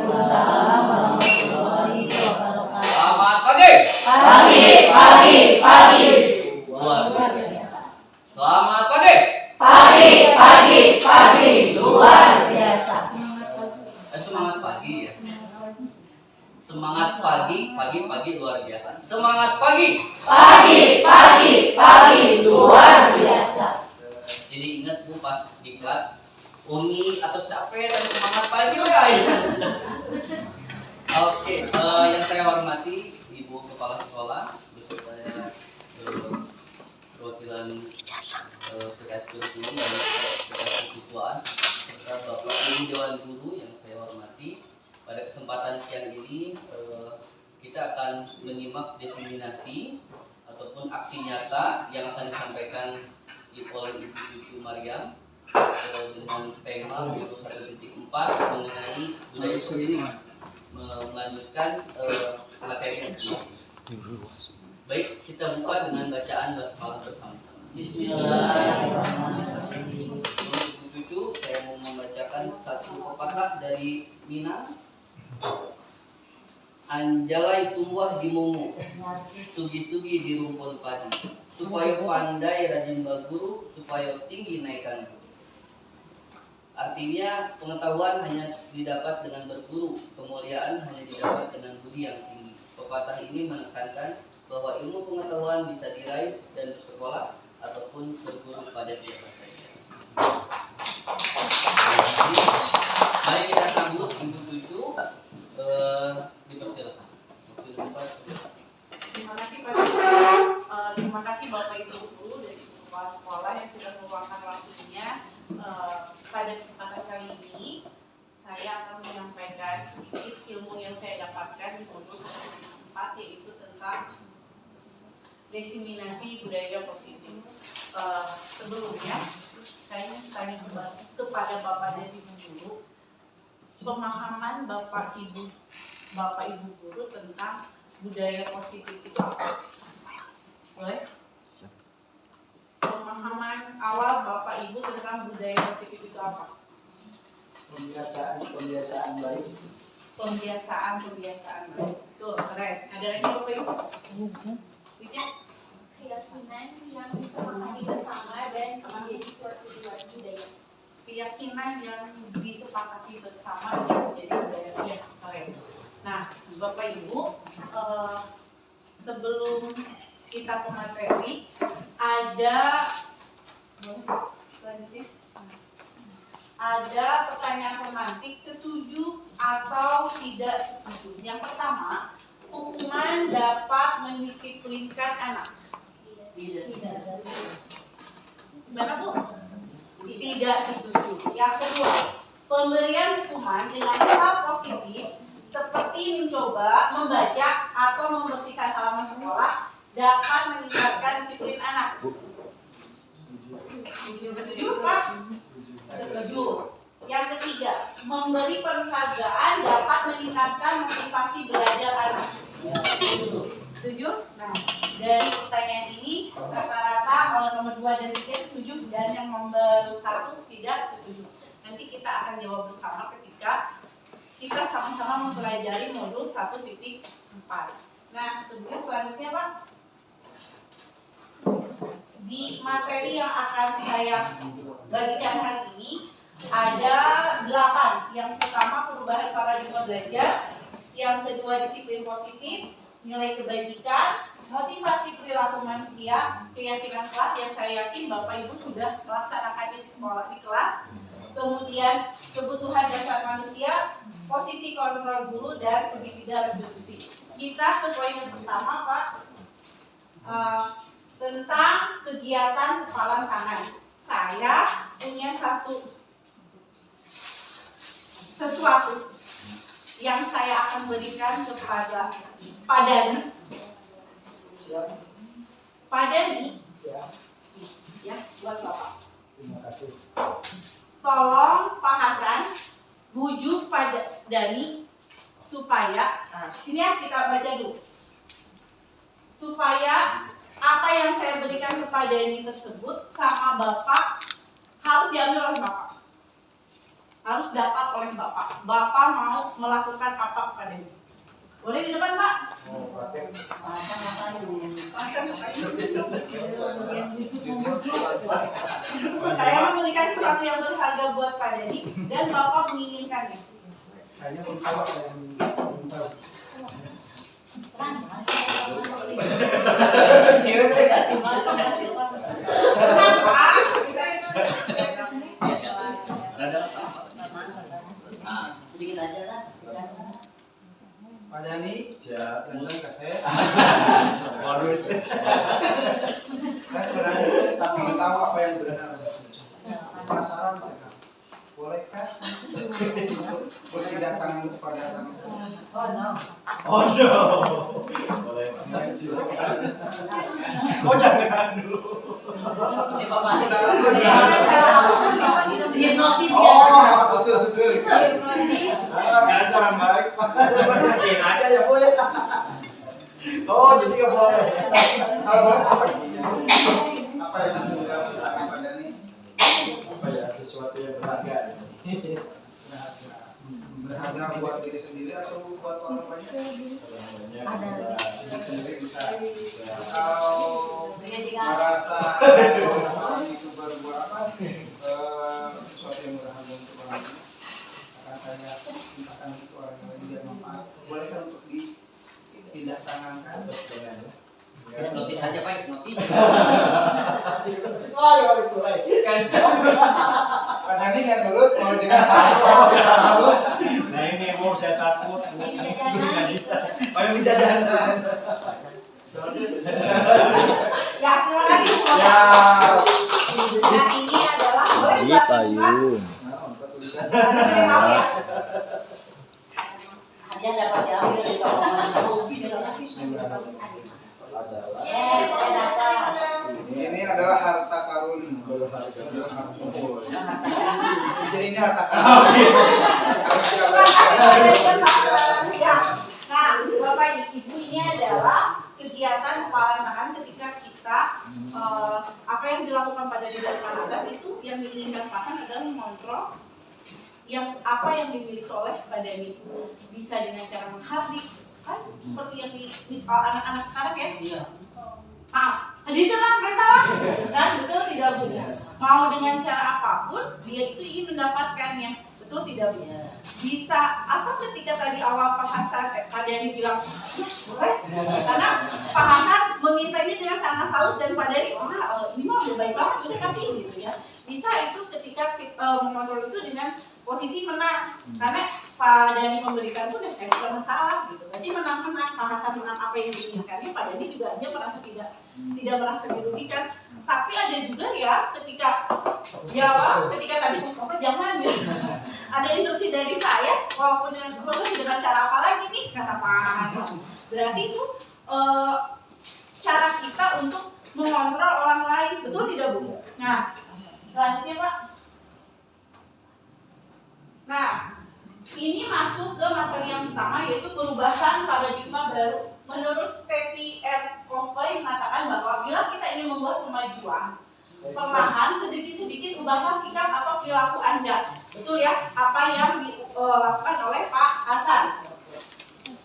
Waalaikumsalam warahmatullahi wabarakatuh. Selamat pagi. Pagi. Luar biasa. Selamat pagi. Pagi. Luar biasa. Semangat pagi ya. Semangat pagi luar biasa. Semangat pagi. Pagi luar biasa. Jadi ingat Bu pas diklat Umi atau capek dan semangat pagi lah ya. Oke, yang saya hormati Ibu Kepala Sekolah, beserta saya perwakilan PKS Kurikulum dan PKS Siswaan, serta Bapak Ibu Dewan Guru yang saya hormati. Pada kesempatan siang ini kita akan menyimak diseminasi ataupun aksi nyata yang akan disampaikan oleh Ibu Cucu Mariam dengan tema 1.4 mengenai budaya positif, melanjutkan materi yang kedua. Baik, kita buka dengan bacaan basmalah bersama-sama. Bismillahirrahmanirrahim. Ibu Cucu, saya mau membacakan satu pepatah dari Minang. Anjalai tumbuh di mumu, sugi-sugi di rumpun padi, supaya pandai rajin berguru, supaya tinggi naikkan guru. Artinya pengetahuan hanya didapat dengan berguru, kemuliaan hanya didapat dengan budi yang tinggi. Pepatah ini menekankan bahwa ilmu pengetahuan bisa diraih dan bersekolah ataupun berguru pada siapa saja. Mari kita sambut Ibu Cucu. Dipersilakan. Terima kasih Pak. Terima kasih Bapak Ibu Guru dari Kepala Sekolah yang sudah meluangkan waktunya. Pada kesempatan kali ini saya akan menyampaikan sedikit ilmu yang saya dapatkan di modul 4, yaitu tentang diseminasi budaya positif. Sebelumnya saya ingin tanya kepada Bapak dan Ibu Guru, pemahaman Bapak Ibu Guru tentang budaya positif itu apa? Boleh? Pemahaman awal Bapak Ibu tentang budaya positif itu apa? Pembiasaan baik. Pembiasaan baik. Tuh, keren. Ada lagi Bapak Ibu? Wija? Keyakinan yang disepakati bersama dan menjadi suatu budaya. Keyakinan yang disepakati bersama dan menjadi budaya. Ya, keren. Nah, Bapak Ibu, sebelum kita ke materi, ada pertanyaan romantik, setuju atau tidak setuju. Yang pertama, hukuman dapat mendisiplinkan anak. Tidak. Gimana Bu? Tidak setuju. Yang kedua, pemberian hukuman dengan hal positif seperti mencoba, membaca, atau membersihkan halaman sekolah dapat meningkatkan disiplin anak. Setuju Pak? Setuju. Yang ketiga, memberi penghargaan dapat meningkatkan motivasi belajar anak. Setuju? Nah, dari pertanyaan ini rata-rata oleh nomor 2 dan 3 setuju, dan yang nomor 1 tidak setuju. Nanti kita akan jawab bersama ketika kita sama-sama mempelajari modul 1.4. Nah, selanjutnya Pak, di materi yang akan saya bagikan hari ini ada 8. Yang pertama, perubahan paradigma belajar. Yang kedua, disiplin positif, nilai kebajikan, motivasi perilaku manusia, keyakinan kelas yang saya yakin Bapak Ibu sudah melaksanakannya di sekolah, di kelas. Kemudian kebutuhan dasar manusia, posisi kontrol guru, dan segitiga restitusi. Kita ke poin yang pertama Pak, tentang kegiatan kepalan tangan. Saya punya sesuatu yang saya akan berikan kepada Pak Dani. Pak Dani, ya, buat Bapak. Terima kasih. Tolong Pak Hasan bujuk Pak Dani supaya, sini ya kita baca dulu, supaya apa yang saya berikan kepada Dani tersebut sama Bapak harus diambil oleh Bapak. harus dapat oleh Bapak. Bapak mau melakukan apa kepadanya? Boleh di depan, Pak? Pasang apa ini? Saya memberikan sesuatu yang berharga buat Pak Dani dan Bapak menginginkannya. Saya belum tahu apa yang belum tahu. Sedikit aja lah. Pak Dani, siap. Yang bilang ke saya. Bonus. Saya sebenarnya ingin tahu apa yang benar. Penasaran sekali. Bolehkah berpindah tangan kepada tangan saya? Oh no. Oh no. Boleh. Oh jangan dulu. Ini Bapak. Hipnotis ya. Oh, betul. Hipnotis. Karena seorang baik, perhatiin aja ya boleh. Oh, jadi nggak boleh. Kalau boleh apa isinya? Apa yang dilakukan Pak Dani? Apa ya sesuatu yang berharga? Berharga buat diri sendiri atau buat orang banyak? Orang banyak bisa. Diri sendiri bisa. Kalau merasa orang itu berbuat apa? Sesuatu yang berharga untuk orang lain. Saya mintakan itu orang lain biar manfaat. Bolehkah untuk dipindah tangankan? Notis saja Pak, notis. Wah, itu right. Kencang. Pak Dani kan dulu mau dengan sama halus. Nah ini mau saya takut. Nggak bisa. Paling di jajanan. Ya, terima kasih. Ya. Nah, ini adalah Iya, payung. Hadiah dapat diambil di toko mana? Ini adalah harta karun. Jadi ini harta karun. Ya. Nah, Bapak Ibu, ini adalah kegiatan kepalan tangan ketika kita apa yang dilakukan pada diri Pak Hasan itu yang diinginkan Pak Hasan adalah mengontrol yang apa yang dimiliki oleh Pak Dani. Bisa dengan cara menghardik, kan seperti yang di anak-anak sekarang ya. Iya. Jadi itu kan kan betul tidak Bu? Mau dengan cara apapun dia itu ingin mendapatkannya, betul tidak Bu? Bisa atau ketika tadi awal Pak Hasan ada yang bilang boleh, karena Pak Hasan meminta ini dengan sangat halus dan Pak Dani, wah ini mah udah baik banget udah kasih gitu ya. Bisa itu ketika mengontrol itu dengan posisi menang, karena Pak Dani memberikan pun ya saya tidak masalah gitu. Berarti menang-menang, Pak Hasan menang apa yang diinginkannya, Pak Dani juga dia merasa tidak merasa dirugikan. Tapi ada juga ya ketika jawab, ketika tadi saya jangan gitu. Ada instruksi dari saya, walaupun dengan cara apa lagi nih kata Pak Hasan. Berarti itu cara kita untuk mengontrol orang lain, betul tidak Bu? Nah, selanjutnya Pak. Nah, ini masuk ke materi yang pertama yaitu perubahan paradigma baru. Menurut Steffi R. Covey mengatakan bahwa bila kita ingin membuat kemajuan, perlahan sedikit-sedikit ubahlah sikap atau perilaku Anda. Betul ya? Apa yang dilakukan oleh Pak Hasan.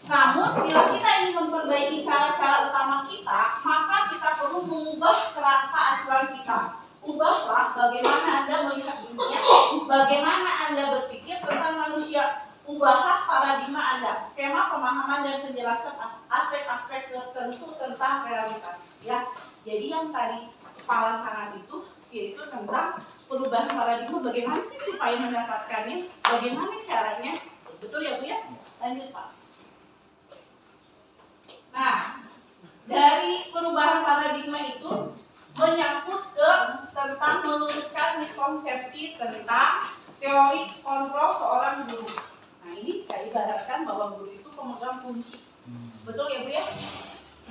Namun, bila kita ingin memperbaiki cara-cara utama kita, maka kita perlu mengubah kerangka acuan kita. Ubahlah bagaimana Anda melihat dunia, bagaimana Anda berpikir tentang manusia. Ubahlah paradigma Anda, skema pemahaman dan penjelasan aspek-aspek tertentu tentang realitas. Ya, jadi yang tadi kepalan tangan itu yaitu tentang perubahan paradigma. Bagaimana sih supaya mendapatkannya? Bagaimana caranya? Betul ya Bu ya? Lanjut Pak. Nah, dari perubahan paradigma itu menyangkut ke tentang meluruskan miskonsepsi tentang teori kontrol seorang guru. Nah ini saya ibaratkan bahwa guru itu pemegang kunci. Betul ya Bu ya?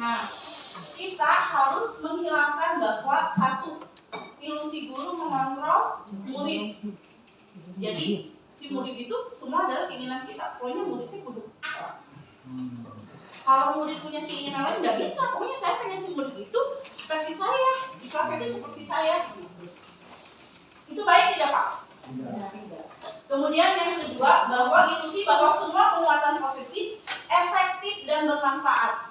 Nah, kita harus menghilangkan bahwa satu, ilusi guru mengontrol murid. Jadi si murid itu semua adalah keinginan kita. Pokoknya muridnya kudu A. Kalau murid punya keinginan lain nggak bisa. Pokoknya saya pengen si murid itu versi saya, di kelas itu seperti saya. Itu baik tidak Pak? Tidak. Kemudian yang kedua, bahwa ilusi bahwa semua penguatan positif efektif dan bermanfaat.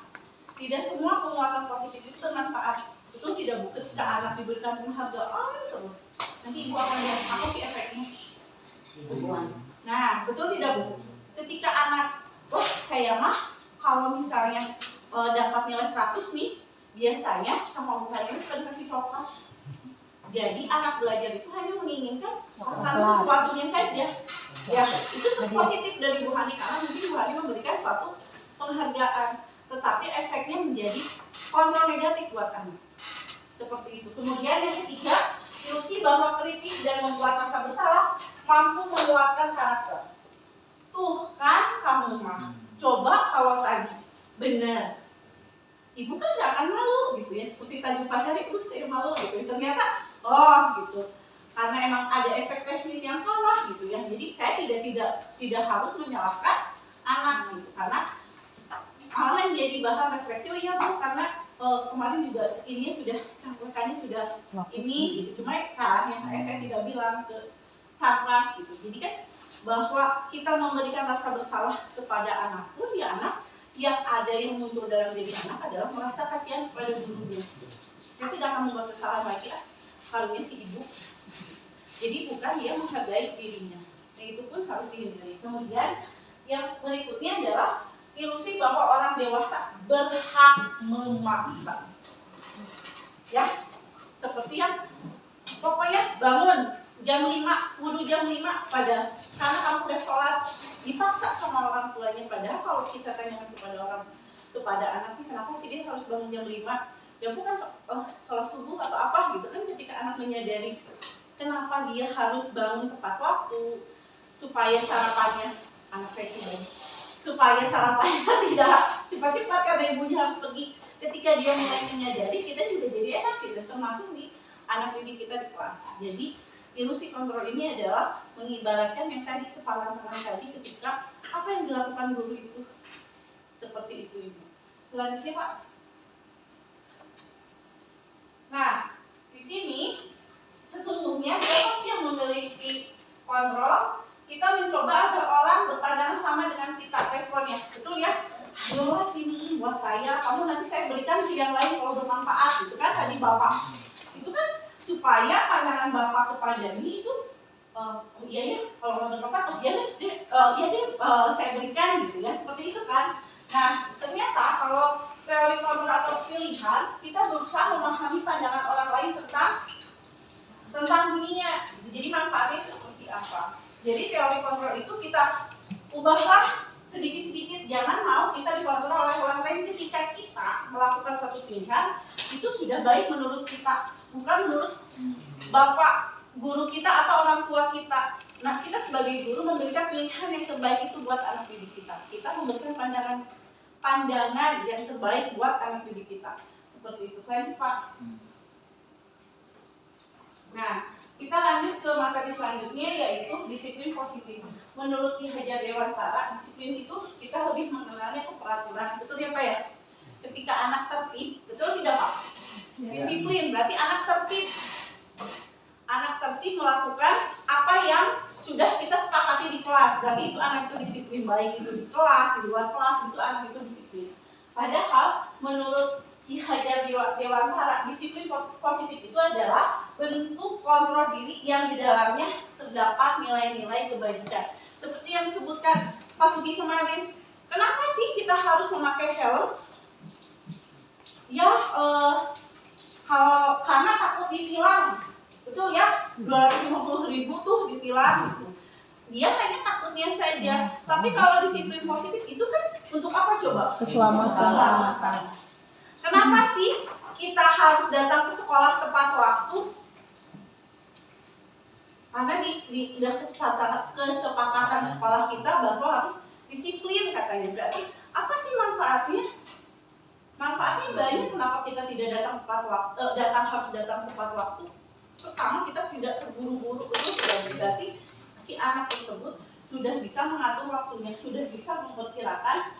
Tidak semua penguatan positif itu bermanfaat. Itu tidak bukan ketika anak diberikan penghargaan terus. Nanti ibu akan lihat apa sih efeknya. Nah, betul tidak Bu? Ketika anak, wah saya mah kalau misalnya dapat nilai 100 nih, biasanya sama orang suka dikasih coklat. Jadi anak belajar itu hanya menginginkan akan sesuatunya saja. Ya, itu positif dari Bu Hani karena mungkin Bu Hani memberikan suatu penghargaan, tetapi efeknya menjadi kontrol negatif buat anak. Seperti itu. Kemudian yang ketiga, ilusi bahwa kritik dan membuat rasa bersalah mampu menguatkan karakter. Tuh kan kamu mah, coba kalau tadi benar, ibu kan gak akan malu gitu ya. Seperti tadi pacarnya, saya malu gitu. Ternyata, oh gitu. Karena emang ada efek teknis yang salah gitu ya. Jadi saya tidak harus menyalahkan anak gitu. Karena malahan jadi bahan refleksi. Oh iya Bu, karena kemarin juga ininya sudah campurannya sudah ini gitu. Cuma salahnya saya tidak bilang ke satgas gitu. Jadi kan bahwa kita memberikan rasa bersalah kepada anak pun ya anak yang ada yang muncul dalam diri anak adalah merasa kasihan kepada gurunya. Saya tidak akan membuat kesalahan lagi, harusnya si ibu. Jadi bukan dia menghargai dirinya. Nah itu pun harus dihindari. Kemudian yang berikutnya adalah ilusi bahwa orang dewasa berhak memaksa. Ya, seperti yang pokoknya bangun jam 5, wudu jam 5 karena kamu udah sholat, dipaksa sama orang tuanya. Padahal kalau kita tanyakan kepada anaknya, kenapa sih dia harus bangun jam 5? Ya bukan sholat subuh atau apa gitu kan. Ketika anak menyadari kenapa dia harus bangun tepat waktu supaya sarapannya, anak saya itu supaya sarapannya tidak cepat-cepat karena ibunya harus pergi. Ketika dia mulai menyadari, kita juga jadi enak gitu, termasuk nih anak didik kita di kelas. Jadi ilusi kontrol ini adalah mengibaratkan yang tadi kepalang tangan tadi ketika apa yang dilakukan guru itu seperti itu ibu. Selanjutnya Pak. Nah di sini sesungguhnya siapa sih yang memiliki kontrol? Kita mencoba agar orang berpandangan sama dengan kita responnya, betul ya? Ayolah sini buat saya, kamu nanti saya berikan ke yang lain kalau bermanfaat, gitu kan tadi Bapak. Itu kan supaya pandangan Bapak kepada ini itu oh iya ya, kalau nggak bermanfaat terus saya berikan gitu ya, seperti itu kan. Nah ternyata kalau teori kontrol atau pilihan, kita berusaha memahami pandangan orang lain tentang dunia. Jadi manfaatnya itu seperti apa. Jadi teori kontrol itu kita ubahlah sedikit-sedikit. Jangan mau kita dikontrol oleh orang lain ketika kita melakukan suatu pilihan itu sudah baik menurut kita, bukan menurut bapak guru kita atau orang tua kita. Nah kita sebagai guru memberikan pilihan yang terbaik itu buat anak didik kita. Kita memberikan pandangan yang terbaik buat anak didik kita. Seperti itu. Lanjut Pak. Nah kita lanjut ke materi selanjutnya yaitu disiplin positif. Menurut Ki Hajar Dewantara, disiplin itu kita lebih mengenalnya ke peraturan. Betul ya Pak ya? Ketika anak tertib, betul tidak Pak? Disiplin berarti anak tertib. Anak tertib melakukan apa yang sudah kita sepakati di kelas. Berarti itu anak itu disiplin, baik itu di kelas, di luar kelas, itu anak itu disiplin. Padahal menurut Ki Hajar Dewantara, disiplin positif itu adalah bentuk kontrol diri yang di dalamnya terdapat nilai-nilai kebaikan. Seperti yang disebutkan Pak Sugi kemarin, kenapa sih kita harus memakai helm? Ya, karena takut ditilang, betul ya? 250.000 tuh ditilang. Gitu. Dia hanya takutnya saja. Tapi kalau disiplin positif itu kan untuk apa coba? Keselamatan. Kenapa sih kita harus datang ke sekolah tepat waktu? Karena udah kesepakatan sekolah kita bahwa harus disiplin katanya. Berarti apa sih manfaatnya? Manfaatnya banyak. Kenapa kita tidak harus datang tepat waktu? Pertama kita tidak terburu-buru terus, berarti si anak tersebut sudah bisa mengatur waktunya, sudah bisa memperkirakan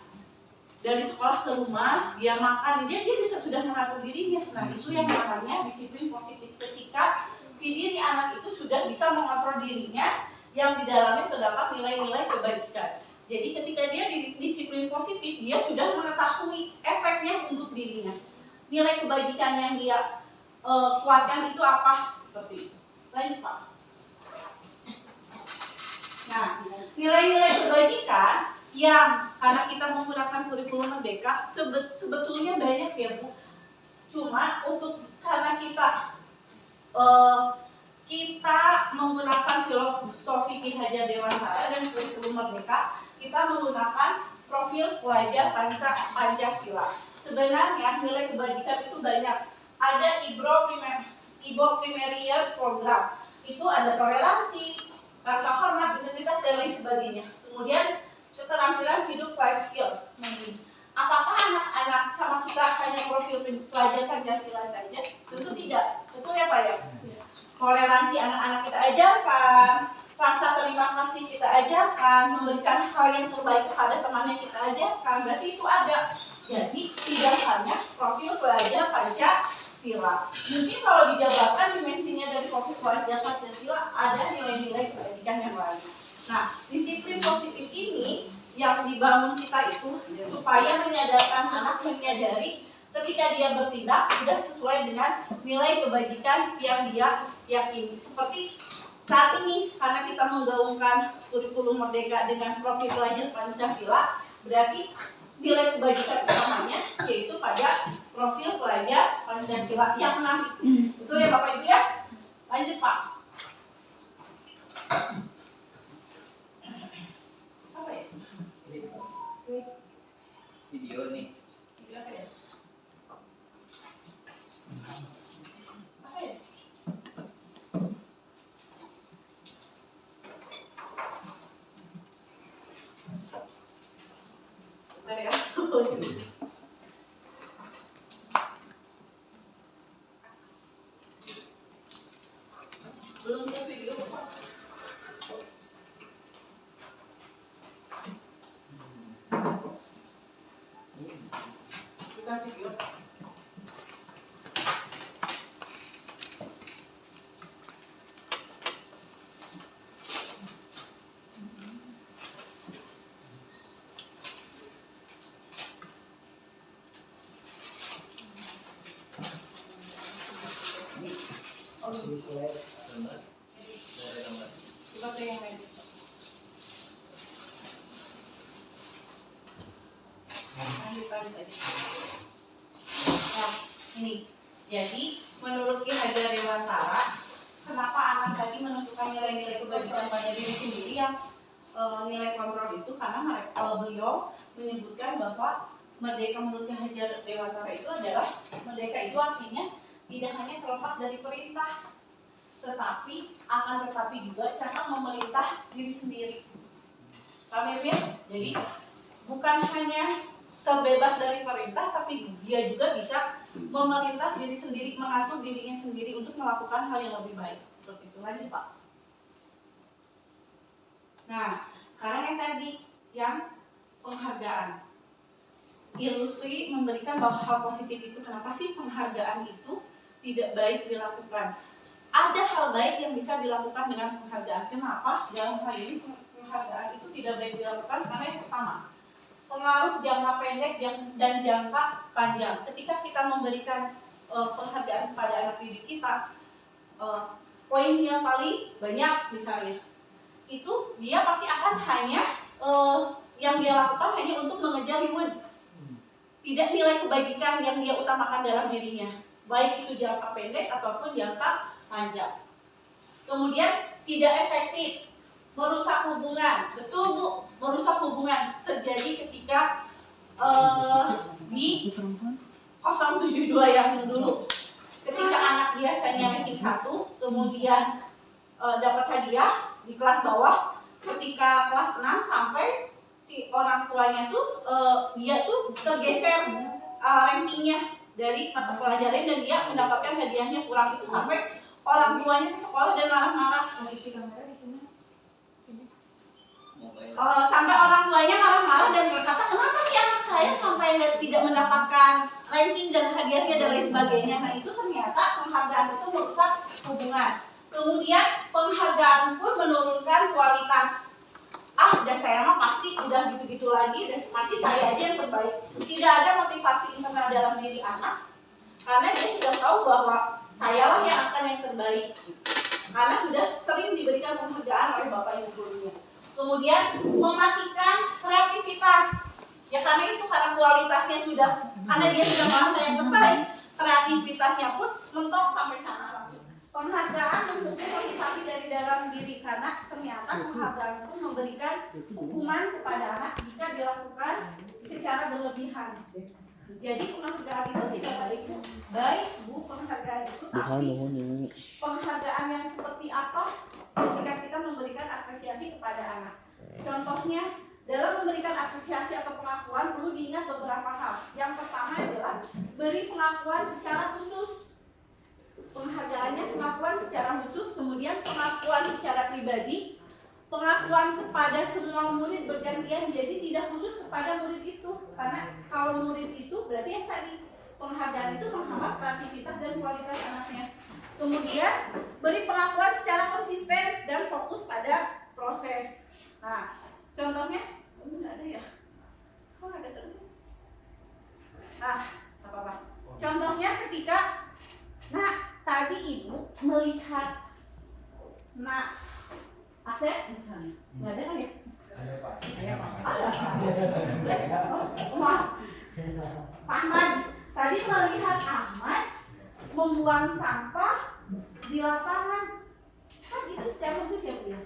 dari sekolah ke rumah, dia makan, dia sudah mengatur dirinya. Nah itu yang namanya disiplin positif. Ketika si diri anak itu sudah bisa mengontrol dirinya yang di dalamnya terdapat nilai-nilai kebajikan. Jadi ketika dia di disiplin positif, dia sudah mengetahui efeknya untuk dirinya. Nilai kebajikan yang dia kuatkan itu apa? Seperti itu. Lanjut Pak. Nah, nilai-nilai kebajikan yang karena kita menggunakan kurikulum merdeka sebetulnya banyak ya Bu. Cuma karena kita menggunakan filosofi Ki Hajar Dewantara dan kurikulum merdeka, kita menggunakan profil pelajar Pancasila. Sebenarnya nilai kebajikan itu banyak. Ada IBO Primarius Program. Itu ada toleransi, rasa hormat, integritas dan lain sebagainya. Kemudian keterampilan hidup life skill. Apakah anak-anak sama kita hanya profil pelajar Pancasila saja? Tentu tidak. Tentu ya Pak ya. Toleransi anak-anak kita ajarkan, rasa terima kasih kita ajarkan, memberikan hal yang terbaik kepada temannya kita ajarkan. Berarti itu ada. Jadi tidak hanya profil pelajar Pancasila. Mungkin kalau dijabarkan dimensinya dari profil pelajar Pancasila ada nilai-nilai kebajikan yang lain. Nah, disiplin positif ini yang dibangun kita itu supaya menyadarkan anak menyadari ketika dia bertindak sudah sesuai dengan nilai kebajikan yang dia yakini. Seperti saat ini karena kita menggaungkan kurikulum merdeka dengan profil pelajar Pancasila, berarti nilai kebajikan utamanya yaitu pada profil pelajar Pancasila yang 6 itu. Betul ya Bapak Ibu ya? Lanjut Pak. Apa ya? Video nih. Video apa ya? Apa ya? Bentar ya. Belum ke video Bapak. Bukan video. Sini slide. Gambar. Dari gambar. Coba ke yang lain. Lanjut aja. Nah, ini. Jadi, menurut Ki Hajar Dewantara, kenapa anak tadi menentukan nilai-nilai kebajikan pada diri sendiri yang nilai kontrol itu karena beliau menyebutkan bahwa merdeka menurut Ki Hajar Dewantara itu adalah merdeka itu artinya tidak hanya terlepas dari perintah, tetapi juga cara memerintah diri sendiri. Paham ya? Jadi bukan hanya terbebas dari perintah, tapi dia juga bisa memerintah diri sendiri, mengatur dirinya sendiri untuk melakukan hal yang lebih baik. Seperti itu. Lanjut Pak. Nah, sekarang yang tadi yang penghargaan. Ilusri memberikan bahwa hal positif itu, kenapa sih penghargaan itu tidak baik dilakukan? Ada hal baik yang bisa dilakukan dengan penghargaan. Kenapa? Dalam hal ini penghargaan itu tidak baik dilakukan karena yang pertama, pengaruh jangka pendek dan jangka panjang. Ketika kita memberikan penghargaan kepada anak didik kita, poin yang paling banyak misalnya, itu dia pasti akan hanya yang dia lakukan hanya untuk mengejar reward, tidak nilai kebajikan yang dia utamakan dalam dirinya, baik itu jangka pendek ataupun jangka panjang. Kemudian tidak efektif, merusak hubungan. Betul Bu, merusak hubungan terjadi ketika di 072 yang dulu, ketika anak biasanya ranking 1, kemudian dapat hadiah di kelas bawah, ketika kelas 6 sampai si orang tuanya tuh dia tuh tergeser rankingnya dari mata pelajaran dan dia mendapatkan hadiahnya kurang, itu sampai orang tuanya ke sekolah dan marah-marah. Sampai orang tuanya marah-marah dan berkata, kenapa sih anak saya sampai tidak mendapatkan ranking dan hadiahnya dan lain sebagainya. Nah itu ternyata penghargaan itu merusak hubungan. Kemudian penghargaan pun menurunkan kualitas. Udah saya mah pasti udah gitu-gitu lagi, udah masih saya aja yang terbaik. Tidak ada motivasi internal dalam diri anak, karena dia sudah tahu bahwa sayalah yang akan yang terbaik. Karena sudah sering diberikan penghargaan oleh bapak ibu gurunya. Kemudian mematikan kreativitas. Ya karena itu, karena kualitasnya sudah, karena dia sudah merasa yang terbaik, kreativitasnya pun mentok sampai sana. Penghargaan mendukung motivasi dari dalam diri, karena ternyata penghargaan itu memberikan hukuman kepada anak jika dilakukan secara berlebihan. Jadi penghargaan itu tidak baik, Bu. Penghargaan itu, tapi penghargaan yang seperti apa ketika kita memberikan apresiasi kepada anak. Contohnya, dalam memberikan apresiasi atau pengakuan perlu diingat beberapa hal. Yang pertama adalah beri pengakuan secara khusus. Penghargaannya pengakuan secara khusus, kemudian pengakuan secara pribadi, pengakuan kepada semua murid bergantian, jadi tidak khusus kepada murid itu, karena kalau murid itu berarti yang tadi penghargaan itu menghambat kreativitas dan kualitas anaknya. Kemudian beri pengakuan secara konsisten dan fokus pada proses. Nah, contohnya nggak ada ya? Kok ada terus? Nah, apa-apa. Contohnya ketika tadi ibu melihat Asep misalnya, nggak ada kan ya? Ada Pak. Pak Ahmad tadi melihat Ahmad membuang sampah di lapangan, kan itu secara khusus ya Bu ya.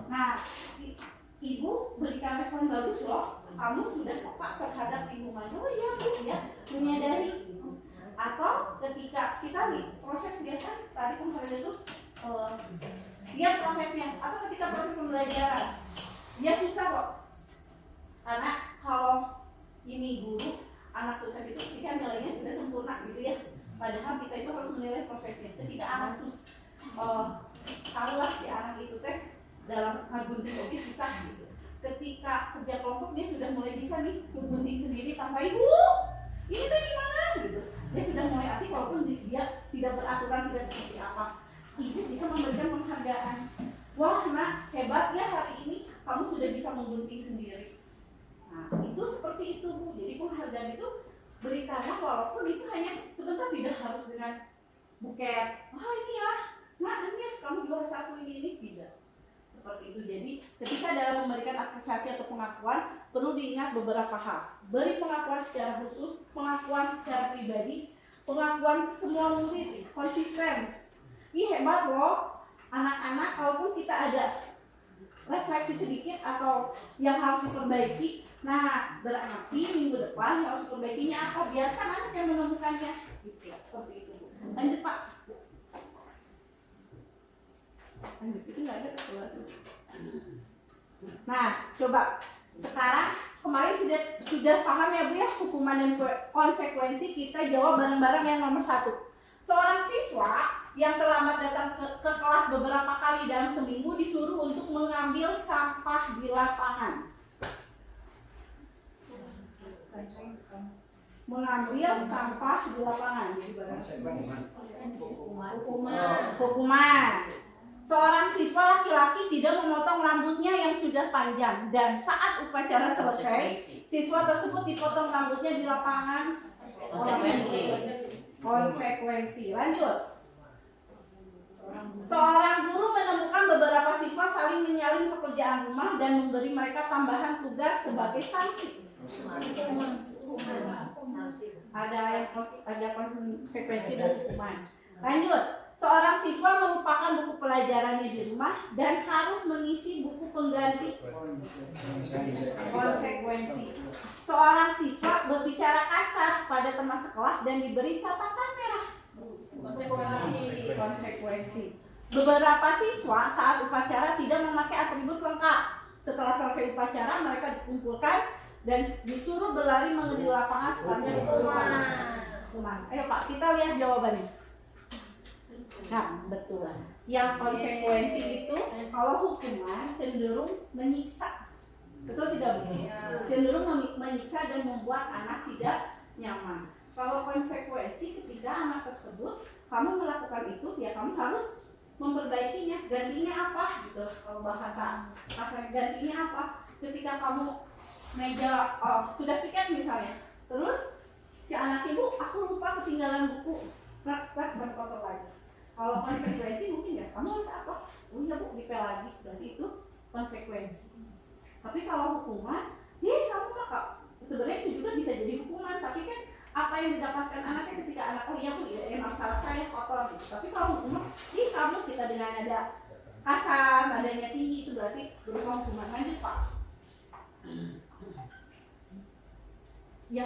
Nah, ibu berikan respon bagus loh, kamu sudah tepat terhadap lingkungan. Oh iya Bu ya, menyadari. Atau ketika kita lihat proses dia kan tadi kemarin itu lihat prosesnya, atau ketika proses pembelajaran dia susah kok, karena kalau ini guru anak sukses itu ketika nilainya sudah sempurna gitu ya, padahal kita itu harus menilai prosesnya. Ketika anak tahulah si anak itu teh dalam ngegunting oke susah gitu, ketika kerja kelompok dia sudah mulai bisa nih gunting sendiri tanpa ibu, ini teh gimana gitu, dia sudah mulai asik walaupun dia tidak beraturan, tidak seperti apa. Ibu bisa memberikan penghargaan. Wah nak, hebat ya hari ini kamu sudah bisa menggunting sendiri. Nah itu seperti itu Bu. Jadi penghargaan itu berikanlah walaupun itu hanya sebentar, tidak harus dengan buket. Wah ini ya, nah ini ya kamu juara satu ini tidak. Seperti itu. Jadi ketika dalam memberikan apresiasi atau pengakuan perlu diingat beberapa hal. Beri pengakuan secara khusus, pengakuan secara pribadi, pengakuan ke semua murid, konsisten. Ih hebat loh, anak-anak walaupun kita ada refleksi sedikit atau yang harus diperbaiki, nah berarti minggu depan yang harus diperbaikinya apa, biarkan anak yang menemukannya gitu, seperti itu. Lanjut Pak. Lanjut, itu nggak ada keluar. Nah coba sekarang, kemarin sudah paham ya Bu ya hukuman dan konsekuensi. Kita jawab bareng-bareng yang nomor 1. Seorang siswa yang terlambat datang ke kelas beberapa kali dalam seminggu disuruh untuk mengambil sampah di lapangan. Mengambil sampah di lapangan. Hukuman. Seorang siswa laki-laki tidak memotong rambutnya yang sudah panjang, dan saat upacara selesai, siswa tersebut dipotong rambutnya di lapangan. Konsekuensi. Lanjut. Seorang guru menemukan beberapa siswa saling menyalin pekerjaan rumah dan memberi mereka tambahan tugas sebagai sanksi. Ada konsekuensi dan hukuman. Lanjut. Seorang siswa melupakan buku pelajarannya di rumah dan harus mengisi buku pengganti. Konsekuensi. Seorang siswa berbicara kasar pada teman sekelas dan diberi catatan merah. Konsekuensi. Beberapa siswa saat upacara tidak memakai atribut lengkap. Setelah selesai upacara, mereka dikumpulkan dan disuruh berlari mengelilingi lapangan sepanjang 10 km. Ayo Pak, kita lihat jawabannya. Nah, betul. Yang konsekuensi itu kalau hukuman cenderung menyiksa. Betul tidak Bu? Cenderung menyiksa dan membuat anak tidak nyaman. Kalau konsekuensi ketika anak tersebut kamu melakukan itu, ya kamu harus memperbaikinya, gantinya apa gitu. Kalau bahasa kasar gantinya apa, ketika kamu meja sudah piket misalnya, terus si anak ibu aku lupa ketinggalan buku, berkotor lagi. Kalau konsekuensi mungkin ya kamu harus apa, oh iya bu dipel lagi, berarti itu konsekuensi. Tapi kalau hukuman, kamu maka sebenarnya itu juga bisa jadi hukuman, tapi kan apa yang didapatkan anaknya ketika anak bu ya emang salah saya kotor gitu. Tapi kalau hukuman, kamu kita dengan nada kasar, nadanya tinggi, itu berarti berupa hukuman. Lanjut Pak. Ya,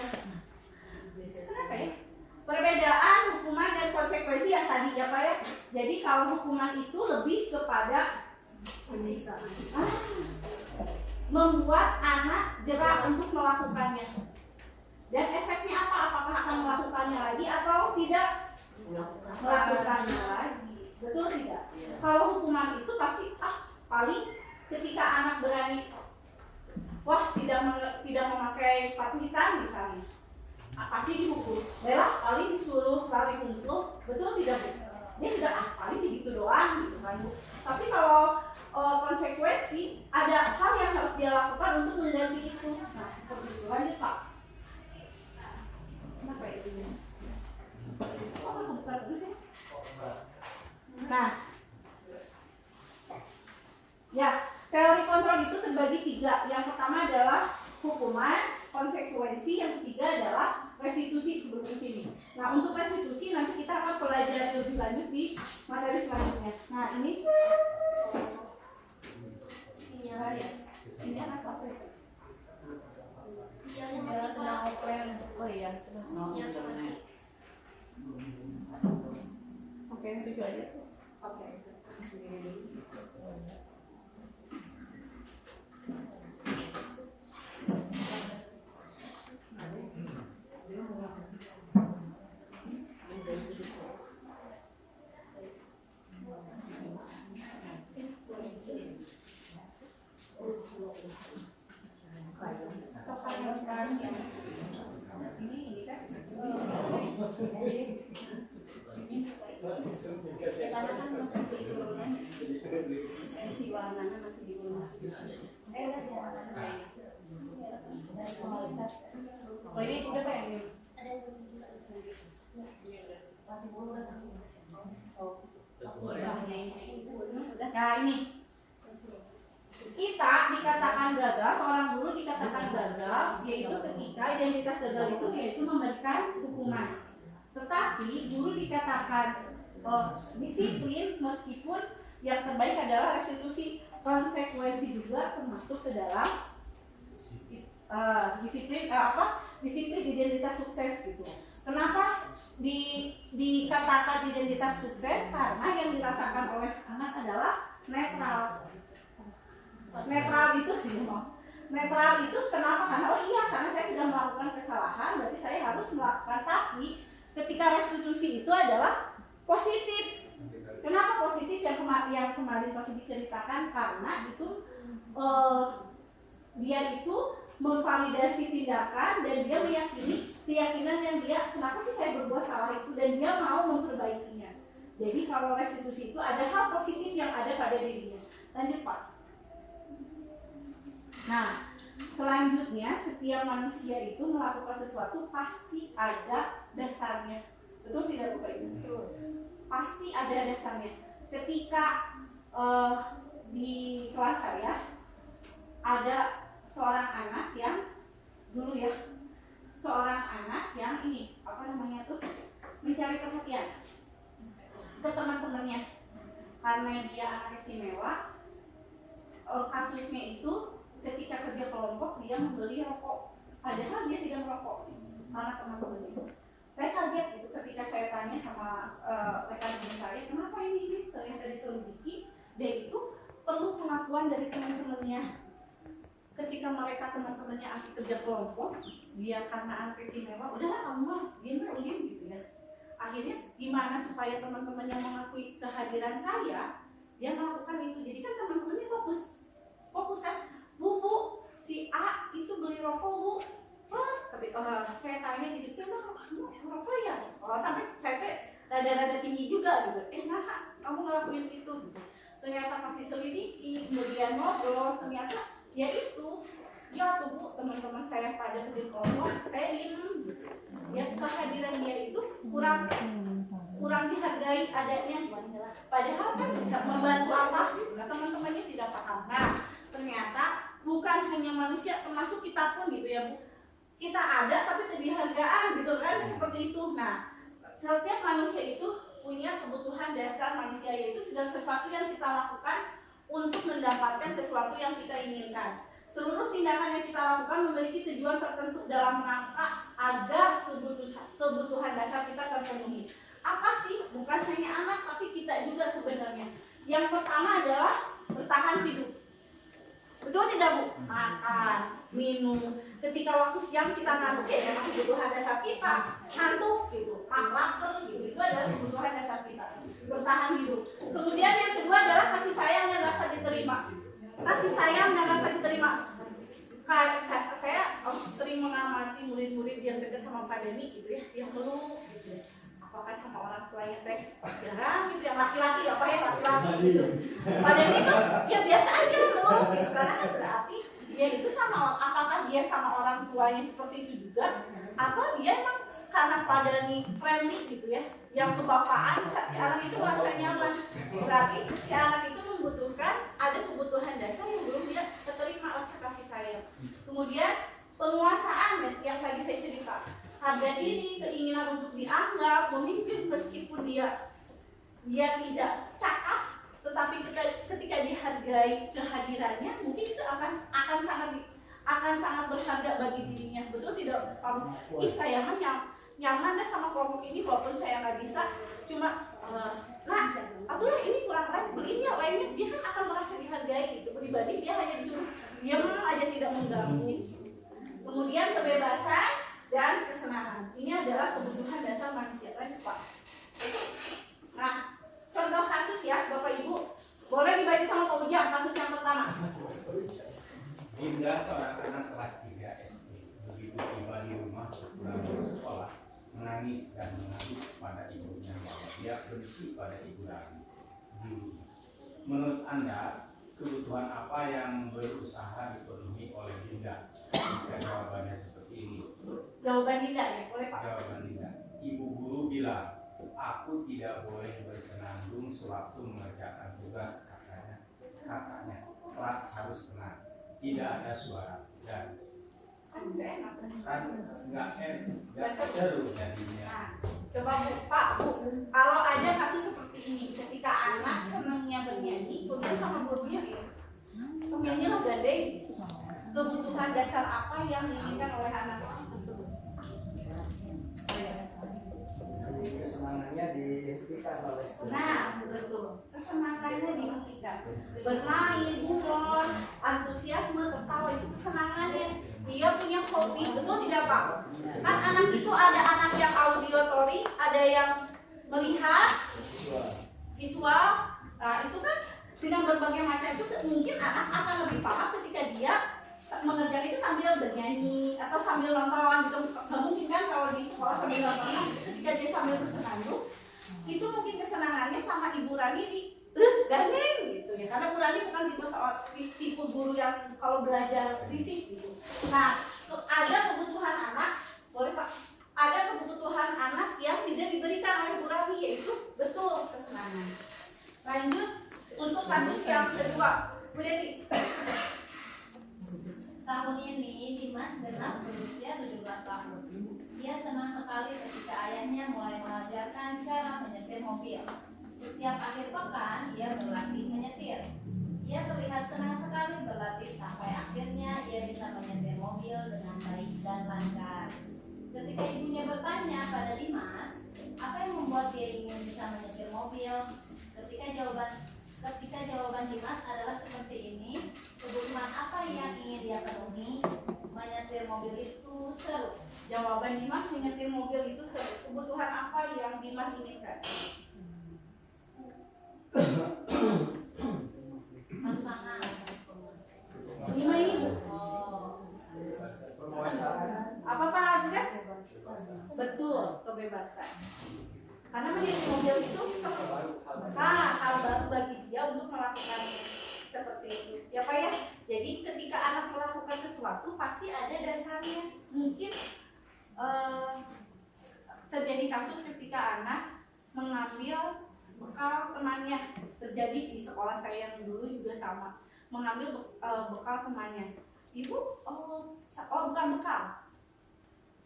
kenapa ya? Perbedaan hukuman dan konsekuensi yang tadi ya Pak ya. Jadi kalau hukuman itu lebih kepada membuat anak jerah untuk melakukannya. Dan efeknya apa? Apakah akan melakukannya lagi atau tidak melakukannya lagi? Betul tidak? Kalau hukuman itu pasti paling ketika anak berani tidak memakai sepatu hitam misalnya, pasti dihukum. Bella paling disuruh lari kumpul, betul tidak Bu? Dia sudah paling begitu doang gitu kan Bu. Tapi kalau konsekuensi ada hal yang harus dia lakukan untuk mengganti itu. Nah seperti itu. Lanjut Pak. Kenapa ya ini? Kok aku buka terus ya? Nah, ya teori kontrol itu terbagi 3. Yang pertama adalah hukuman, konsekuensi, yang ketiga adalah restitusi sebelum sini. Nah untuk restitusi nanti kita akan pelajari lebih lanjut di materi selanjutnya. Nah ini ini apa? Iya, sedang open. Oh iya, sudah. Oke, 7 aja. Oke. Ini kan Karena kan masih di urunan, si warnanya masih di urunan. oh ini udah Pak ini. Ada yang masih belum udah kasih. Nah ini kita dikatakan gagal, seorang guru dikatakan gagal, yaitu ketika identitas gagal itu yaitu memberikan hukuman. Tetapi guru dikatakan disiplin meskipun yang terbaik adalah restitusi. Konsekuensi juga termasuk ke dalam disiplin identitas sukses gitu. Kenapa dikatakan identitas sukses? Karena yang dirasakan oleh anak adalah netral. Netral itu kenapa? Karena saya sudah melakukan kesalahan, berarti saya harus melakukan. Tapi ketika restitusi itu adalah positif. Kenapa positif? Yang kemarin pasti diceritakan karena itu dia itu memvalidasi tindakan dan dia meyakini keyakinan yang dia kenapa sih saya berbuat salah itu dan dia mau memperbaikinya. Jadi kalau restitusi itu ada hal positif yang ada pada dirinya. Lanjut Pak. Nah, selanjutnya setiap manusia itu melakukan sesuatu pasti ada dasarnya. Betul tidak Bapak Ibu? Betul. Pasti ada dasarnya. Ketika di kelas saya ada seorang anak yang dulu ya, seorang anak yang mencari perhatian ke teman-temannya karena dia anak istimewa. Kasusnya itu ketika kerja kelompok dia membeli rokok, padahal dia tidak merokok karena teman-temannya. Saya kaget gitu ketika saya tanya sama rekan saya, kenapa ini ternyata diselidiki. Dia itu perlu pengakuan dari teman-temannya. Ketika mereka teman-temannya asik kerja kelompok, dia karena anak istimewa, udahlah kamu mah diam gitu ya. Akhirnya gimana supaya teman-temannya mengakui kehadiran saya, dia melakukan itu. Jadi kan teman-temannya fokus kan, bu si A itu beli rokok bu. Tapi saya tanya gitu, emang kamu rokok ya? Sampai saya rada-rada tinggi juga gitu. Nah, kamu ngelakuin itu gitu. Ternyata pas diselidiki, kemudian ngobrol, ternyata ya itu, ya tuh Bu, teman-teman saya pada ngomong, saya diem gitu. Ya kehadiran dia itu kurang dihargai adanya, padahal kan bisa membantu apa? Nah, teman-temannya tidak paham. Nah, ternyata bukan hanya manusia, termasuk kita pun gitu ya Bu. Kita ada tapi tidak dihargai gitu kan, seperti itu. Nah, setiap manusia itu punya kebutuhan dasar manusia, yaitu segala sesuatu yang kita lakukan untuk mendapatkan sesuatu yang kita inginkan. Seluruh tindakan yang kita lakukan memiliki tujuan tertentu dalam rangka agar kebutuhan dasar kita terpenuhi. Apa sih? Bukan hanya anak, tapi kita juga sebenarnya. Yang pertama adalah bertahan hidup. Betul tidak Bu? Makan, minum. Ketika waktu siang kita ngantuk, ya memang kebutuhan dasar kita. Ngantuk gitu, lapar gitu, itu adalah kebutuhan dasar kita. Bertahan hidup. Kemudian yang kedua adalah kasih sayang dan rasa diterima. Kasih sayang dan rasa diterima. Saya sering mengamati murid-murid yang dekat sama Pak Deni gitu ya, yang perlu gitu ya. Apakah sama orang tuanya teh jarang gitu, yang laki-laki apa ya laki-laki gitu. Pak Deni itu ya biasa aja loh, karena kan berarti dia itu sama, apakah dia sama orang tuanya seperti itu juga, atau dia emang karena Pak Deni friendly gitu ya, yang kebapaan si anak itu merasa nyaman. Berarti si anak itu membutuhkan, ada kebutuhan dasar yang belum dia terima, rasa kasih sayang. Kemudian penguasaan yang tadi saya cerita, harga diri, keinginan untuk dianggap memimpin meskipun dia tidak cakap, tetapi ketika dihargai kehadirannya, mungkin itu akan sangat berharga bagi dirinya. Betul tidak? Saya mah nyaman deh sama kelompok ini walaupun saya nggak bisa, cuma nah, atulah ini kurang lain, beliin ya lainnya, dia kan akan merasa dihargai gitu. Pribadi dia hanya disuruh diam aja, tidak mengganggu. Kemudian kebebasan dan kesenangan, ini adalah kebutuhan dasar manusia kan Pak. Nah, contoh kasus ya Bapak Ibu, boleh dibaca sama Pak Ujang kasus yang pertama. Hingga seorang anak kelas 3 SD begitu tiba di rumah pulang dari sekolah, menangis dan mengadu pada ibunya bahwa dia benci pada ibu Rani. Menurut Anda, kebutuhan apa yang berusaha dipenuhi oleh Dinda? Jika jawabannya seperti ini. Jawaban Dinda ya, boleh Pak. Jawaban Dinda. Ibu guru bilang, aku tidak boleh bersenandung sewaktu mengerjakan tugas, katanya. Kelas harus tenang, tidak ada suara dan nggak seru jadinya. Nah, coba Bu, Pak, Bu, kalau ada kasus seperti ini, ketika anak senangnya bernyanyi, kemudian sama gurunya ya, penyanyi lo gandeng, kebutuhan dasar apa yang diinginkan oleh anak tersebut? Kesenangannya dihentikan oleh student. Nah, betul. Kesenangannya dihentikan. Bermain, buron, antusiasme, tertawa itu kesenangannya. Dia punya hobi, betul tidak Pak? Kan anak itu ada anak yang auditory, ada yang melihat, visual. Nah, itu kan dengan berbagai macam itu mungkin anak akan lebih paham ketika dia mengerjakan itu sambil bernyanyi atau sambil nonton gitu. Nggak mungkin kan kalau di sekolah sambil nonton, ketika dia sambil bersenandung itu mungkin kesenangannya sama Ibu Rani di gandeng gitu ya, karena Bu Rani bukan tipe guru yang kalau belajar risik gitu. Nah, ada kebutuhan anak, boleh Pak, ada kebutuhan anak yang tidak diberikan oleh Bu Rani, yaitu betul kesenangan. Lanjut untuk kasus yang kedua, Bu Deti. Tahun ini Dimas genap berusia 17 tahun. Dia senang sekali ketika ayahnya mulai mengajarkan cara menyetir mobil. Setiap akhir pekan ia berlatih menyetir. Ia terlihat senang sekali berlatih sampai akhirnya ia bisa menyetir mobil dengan baik dan lancar. Ketika ibunya bertanya pada Dimas, apa yang membuat dia ingin bisa menyetir mobil? Ketika jawaban Dimas adalah seperti ini, kebutuhan apa yang ingin dia penuhi? Menyetir mobil itu seru. Jawaban Dimas, menyetir mobil itu seru. Kebutuhan apa yang Dimas inginkan? Tantangan. Lima ini. Oh. Penguasaan. Apa Pak Agus? Betul, kebebasan. Karena menyetir mobil itu hal baru bagi dia untuk melakukan seperti itu. Ya Pak ya. Jadi ketika anak melakukan sesuatu pasti ada dasarnya. Mungkin terjadi kasus ketika anak mengambil bekal temannya. Terjadi di sekolah saya yang dulu juga sama. Mengambil bekal temannya. Ibu, bukan bekal.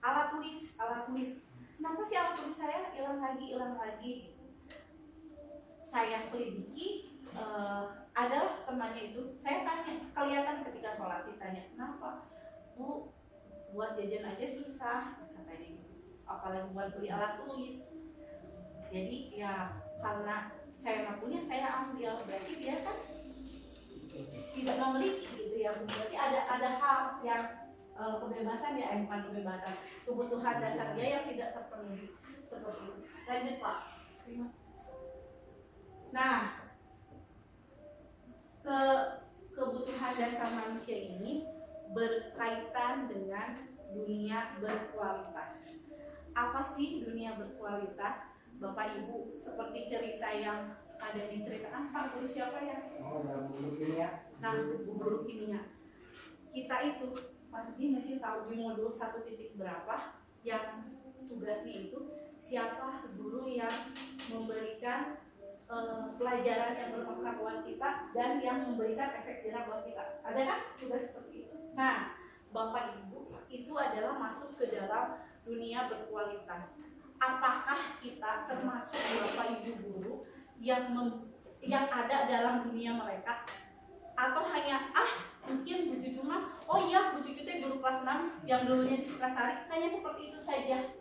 Alat tulis. Kenapa sih alat tulis saya hilang lagi? Saya selidiki, adalah temannya itu. Saya tanya, kelihatan ketika sholat ditanya, kenapa? Bu, buat jajan aja susah, katanya gitu. Apalagi buat beli alat tulis. Jadi ya karena saya nggak punya, saya ambil. Berarti dia kan tidak memiliki gitu ya. Berarti ada hal yang kebebasan ya, bukan kebebasan, kebutuhan dasar dia yang tidak terpenuhi seperti itu. Lanjut Pak. Nah, kebutuhan dasar manusia ini berkaitan dengan dunia berkualitas. Apa sih dunia berkualitas? Bapak Ibu, seperti cerita yang ada diceritakan Pak Guru siapa ya? Oh, dalam guru kimia. Nah, guru kimia. Kita itu pasti mungkin tahu di modul 1 titik berapa yang tugasnya itu siapa guru yang memberikan pelajaran yang bermanfaat buat kita dan yang memberikan efek jerah buat kita. Ada kan tugas seperti itu? Nah, Bapak Ibu itu adalah masuk ke dalam dunia berkualitas. Apakah kita termasuk Bapak Ibu guru yang ada dalam dunia mereka? Atau hanya mungkin Bu Cucu mah, oh iya Bu Cucu itu guru kelas 6 yang dulunya di Sukasari, hanya seperti itu saja.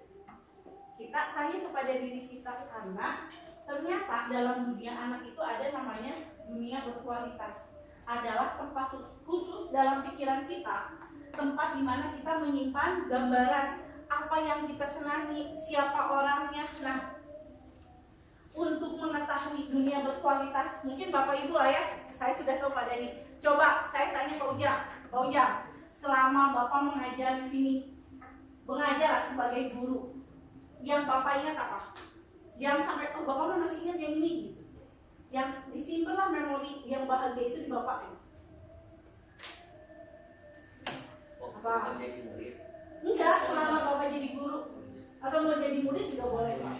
Kita tanya kepada diri kita karena ternyata dalam dunia anak itu ada namanya dunia berkualitas. Adalah tempat khusus dalam pikiran kita, tempat di mana kita menyimpan gambaran apa yang kita senangi, siapa orangnya. Nah, untuk mengetahui dunia berkualitas, mungkin Bapak Ibu lah ya, saya sudah tahu pada ini. Coba saya tanya Pak Ujang, selama Bapak mengajar di sini, mengajar sebagai guru, yang Bapak ingat apa? Yang sampai Bapak masih ingat yang ini, gitu. Yang disimpanlah memori yang bahagia itu di Bapak ini. Apa? Jadi murid. Enggak, selama Bapak jadi guru atau mau jadi murid juga boleh Pak.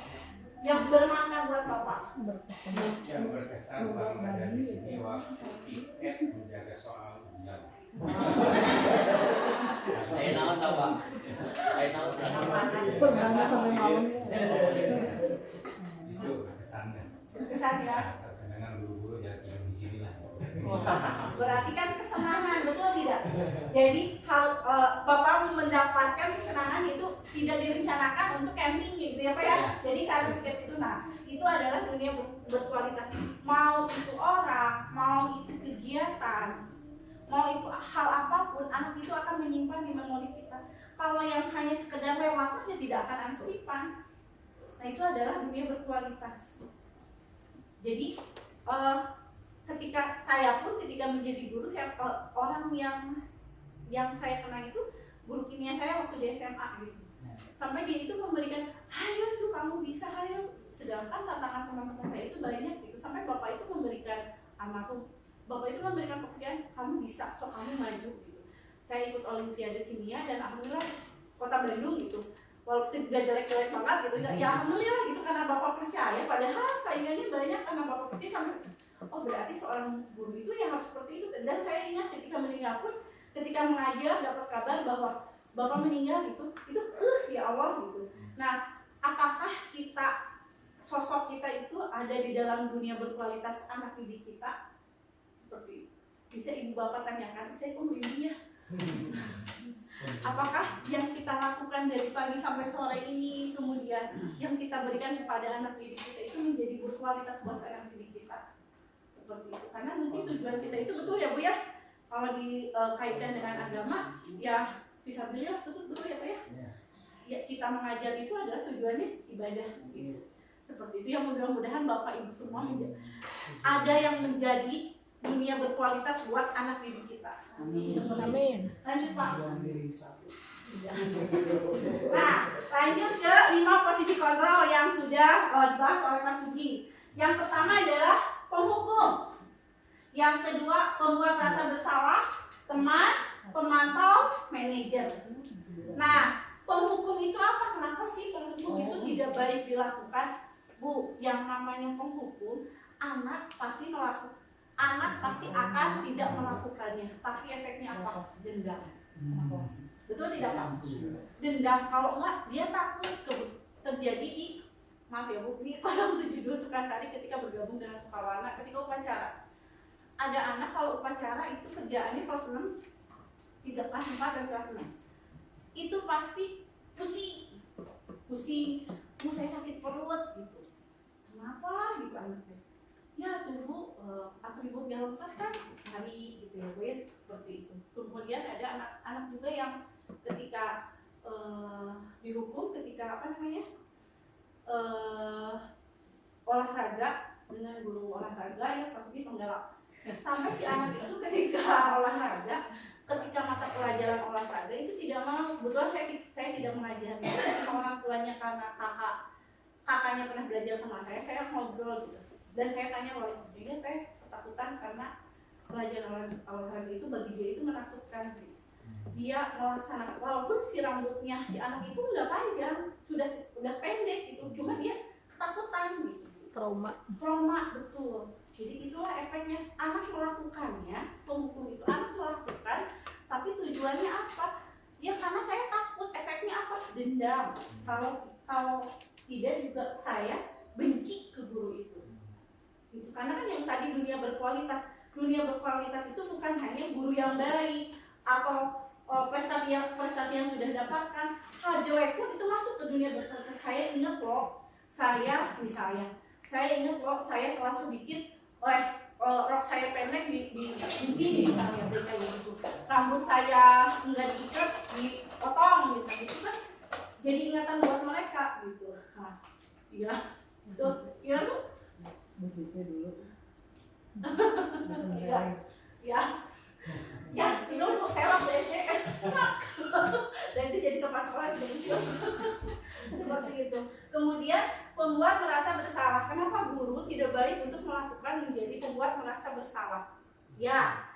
Yang bermakna buat Bapak. Yang berkesan selama ada di sini waktu tiket menjaga soal ujian. Saya tahu Pak. Saya tahu. Berbangga sampai malam. Itu kesannya. Kesan ya. Saya dengan guru-guru jadi di sini lah. Berarti kan kesenangan, betul tidak? Jadi Bapak mendapatkan kesenangan itu tidak direncanakan untuk camping gitu ya Pak ya. Jadi karena tiket itu, nah itu adalah dunia berkualitas. Mau itu orang, mau itu kegiatan, mau itu hal apapun, anak itu akan menyimpan di memori kita. Kalau yang hanya sekedar lewat ya tidak akan anak simpan. Nah itu adalah dunia berkualitas. Jadi ketika saya pun ketika menjadi guru, orang yang saya kenal itu guru kimia saya waktu di SMA gitu. Sampai dia itu memberikan, ayo Cu kamu bisa, ayo. Sedangkan tantangan teman-teman saya itu banyak gitu. Sampai Bapak itu memberikan almarhum, Bapak itu memberikan pekerjaan, kamu bisa, so kamu maju gitu. Saya ikut Olimpiade Kimia dan alhamdulillah Kota Bandung gitu. Walaupun tidak jelek-jelek banget gitu, ya alhamdulillah gitu karena Bapak percaya. Padahal saingannya banyak karena Bapak percaya sampai, oh berarti seorang guru itu ya harus seperti itu. Dan saya ingat ketika meninggal pun, ketika mengajar dapat kabar bahwa Bapak meninggal gitu, itu ya Allah gitu. Nah, apakah sosok kita itu ada di dalam dunia berkualitas anak didik kita? Seperti bisa Ibu Bapak tanyakan, saya pun ya. Apakah yang kita lakukan dari pagi sampai sore ini, kemudian yang kita berikan kepada anak didik kita itu menjadi berkualitas buat anak didik kita? Seperti itu. Karena mungkin tujuan kita itu betul ya Bu ya. Kalau dikaitkan dengan agama, ya bisa beliau betul ya Pak ya. Ya kita mengajar itu adalah tujuannya ibadah gitu. Seperti itu yang mudah-mudahan Bapak Ibu semua ada yang menjadi dunia berkualitas buat anak didik kita. Amin. Lanjut Pak. Nah, lanjut ke 5 posisi kontrol yang sudah sudah dibahas oleh Mas Budi. Yang pertama adalah penghukum. Yang kedua, pembuat rasa bersalah, teman, pemantau, manajer. Nah, penghukum itu apa? Kenapa sih penghukum itu tidak baik dilakukan? Bu, yang namanya penghukum, anak pasti akan tidak melakukannya. Tapi efeknya apa? Dendam. Betul tidak Pak? Dendam. Kalau enggak, dia takut terjadi di, maaf ya Bu, di Padang 72 Sukasari ketika bergabung dengan Sukawana ketika upacara. Ada anak kalau upacara itu kerjaannya kelas 6, tidak kelas 4 dan kelas 6. Itu pasti pusing, saya sakit perut gitu. Kenapa gitu anaknya? Ya tunggu atribut yang lepas kan hari gitu ya Bu ya, seperti itu. Kemudian ada anak-anak juga yang ketika dihukum, ketika olahraga dengan guru olahraga ya pasti penggalak. Sampai si anak itu ketika olahraga, ketika mata pelajaran olahraga itu tidak mau. Betul, saya tidak mengajari sama orang tuanya karena kakaknya pernah belajar sama saya ngobrol gitu. Dan saya tanya walaupun teh ketakutan karena pelajaran olahraga itu bagi dia itu menakutkan. Dia melaksanakan walaupun si rambutnya si anak itu udah panjang, sudah pendek gitu, cuma dia ketakutan gitu. Trauma betul. Jadi itulah efeknya, anak melakukannya, penghukum itu anak melakukan, tapi tujuannya apa? Ya karena saya takut, efeknya apa? Dendam. Kalau tidak juga saya benci ke guru itu. Karena kan yang tadi dunia berkualitas itu bukan hanya guru yang baik atau prestasi yang sudah didapatkan. Hal jelek pun itu masuk ke dunia berkualitas. Saya ingat loh, saya kelas sedikit, rok saya pendek di sini misalnya, kayak gitu. Rambut saya nggak diikat, dipotong misalnya, itu kan jadi ingatan buat mereka gitu. Nah, iya, itu, iya lu. Ya, itu untuk serap deh. Jadi kepala sekolah seperti itu. Kemudian pembuat merasa bersalah. Kenapa guru tidak baik untuk melakukan menjadi pembuat merasa bersalah? Ya,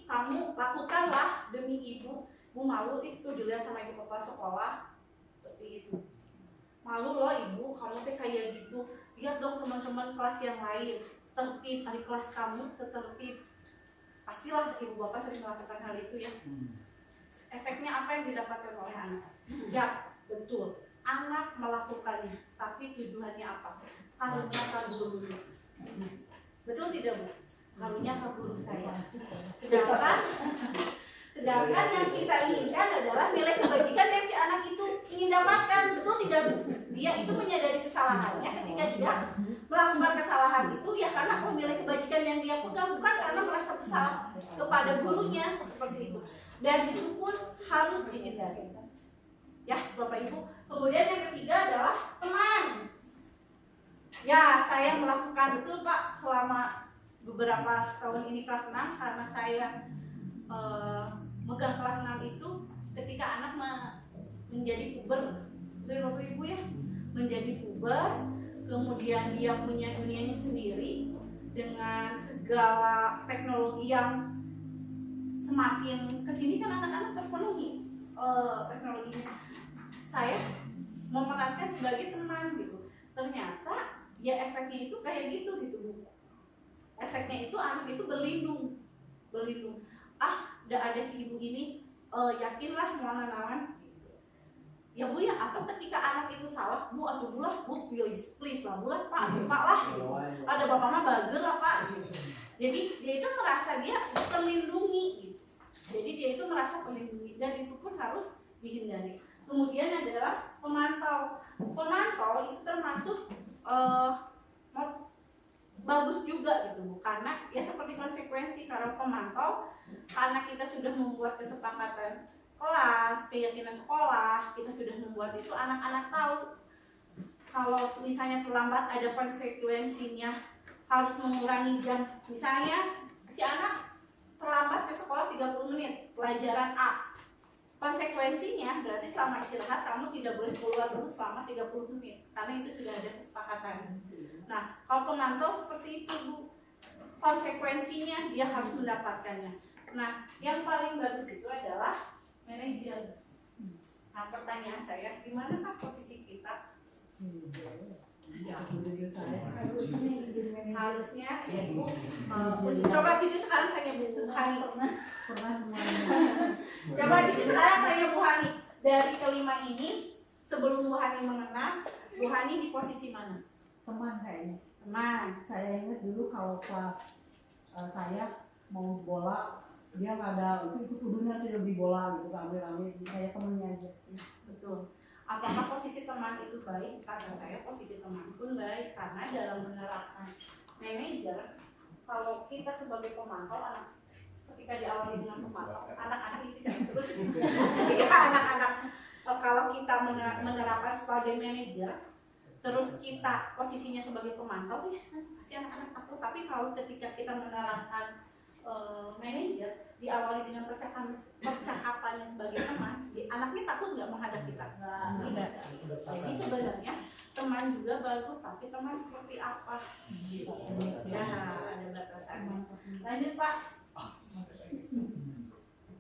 kamu lakukanlah demi ibu. Bu malu itu dilihat sama ibu kepala sekolah seperti itu. Malu loh ibu, kamu teh kayak gitu. Lihat dong teman-teman kelas yang lain, tertib, hari kelas kamu tertib. Pastilah ibu bapak sering melakukan hal itu ya. Efeknya apa yang didapatkan oleh anak? Ya, betul. Anak melakukannya, tapi tujuannya apa? Karunia ke gurunya. Betul tidak Bu? Karunia ke guru saya. Sedangkan yang kita inginkan adalah nilai kebajikan yang si anak itu ingin dapatkan. Betul tidak Bu? Dia itu menyadari kesalahannya ketika dia melakukan kesalahan itu ya karena nilai kebajikan yang dia pegang, bukan karena merasa bersalah kepada gurunya seperti itu. Dan itu pun harus dihindari. Ya, Bapak Ibu. Kemudian yang ketiga adalah teman. Ya, saya melakukan betul Pak selama beberapa tahun ini kelas 6 karena saya megang kelas 6 itu ketika anak menjadi puber. Betul Bapak Ibu ya? Menjadi puber, kemudian dia punya dunianya sendiri dengan segala teknologi yang semakin kesini kan anak-anak terpenuhi teknologinya. Saya memerankan sebagai teman gitu. Ternyata ya efeknya itu kayak gitu Bu. Efeknya itu anak itu berlindung. Udah ada si ibu ini, yakinlah melawan. Ya Bu ya, atau ketika anak itu salah, Bu atau Bu lah, Bu please lah, Bu lah, Pak lah. Ada bapak mah bagel lah Pak. Jadi dia itu merasa dia terlindungi gitu. Jadi dia itu merasa terlindungi dan itu pun harus dihindari. Kemudian adalah pemantau. Pemantau itu termasuk bagus juga gitu Bu, karena ya seperti konsekuensi kalau pemantau, karena kita sudah membuat kesepakatan kelas, keyakinan sekolah, kita sudah membuat itu, anak-anak tahu kalau misalnya terlambat ada konsekuensinya, harus mengurangi jam. Misalnya si anak terlambat ke sekolah 30 menit pelajaran A, Konsekuensinya berarti selama istirahat kamu tidak boleh keluar dulu selama 30 menit karena itu sudah ada kesepakatan. Nah, kalau pemantau seperti itu Bu, konsekuensinya dia harus mendapatkannya. Nah, yang paling bagus itu adalah manajer. Nah, pertanyaan saya, di manakah posisi kita? Harusnya Ibu coba jujur sekarang tanya Bu Hani. Coba jujur sekarang tanya Bu Hani. Dari kelima ini, sebelum Bu Hani mengenal, Bu Hani di posisi mana? Teman kayaknya. Teman. Saya ingat dulu kalau pas saya mau bola, dia nggak ada, itu tudungnya sih lebih bola gitu, rame-rame, saya temennya aja. Betul. Apakah posisi teman itu baik? Kata saya posisi teman pun baik karena dalam menerapkan manajer, kalau kita sebagai pemantau anak, ketika diawali dengan pemantau, anak-anak itu jangan terus. Jadi anak-anak kalau kita menerapkan sebagai manajer, terus kita posisinya sebagai pemantau, ya kasih anak-anak takut. Tapi kalau ketika kita menerapkan manajer diawali dengan percakapannya sebagai teman, anaknya takut nggak menghadap kita? Tidak. Jadi sebenarnya teman juga bagus, tapi teman seperti apa? Ya ada batasan. Lanjut Pak.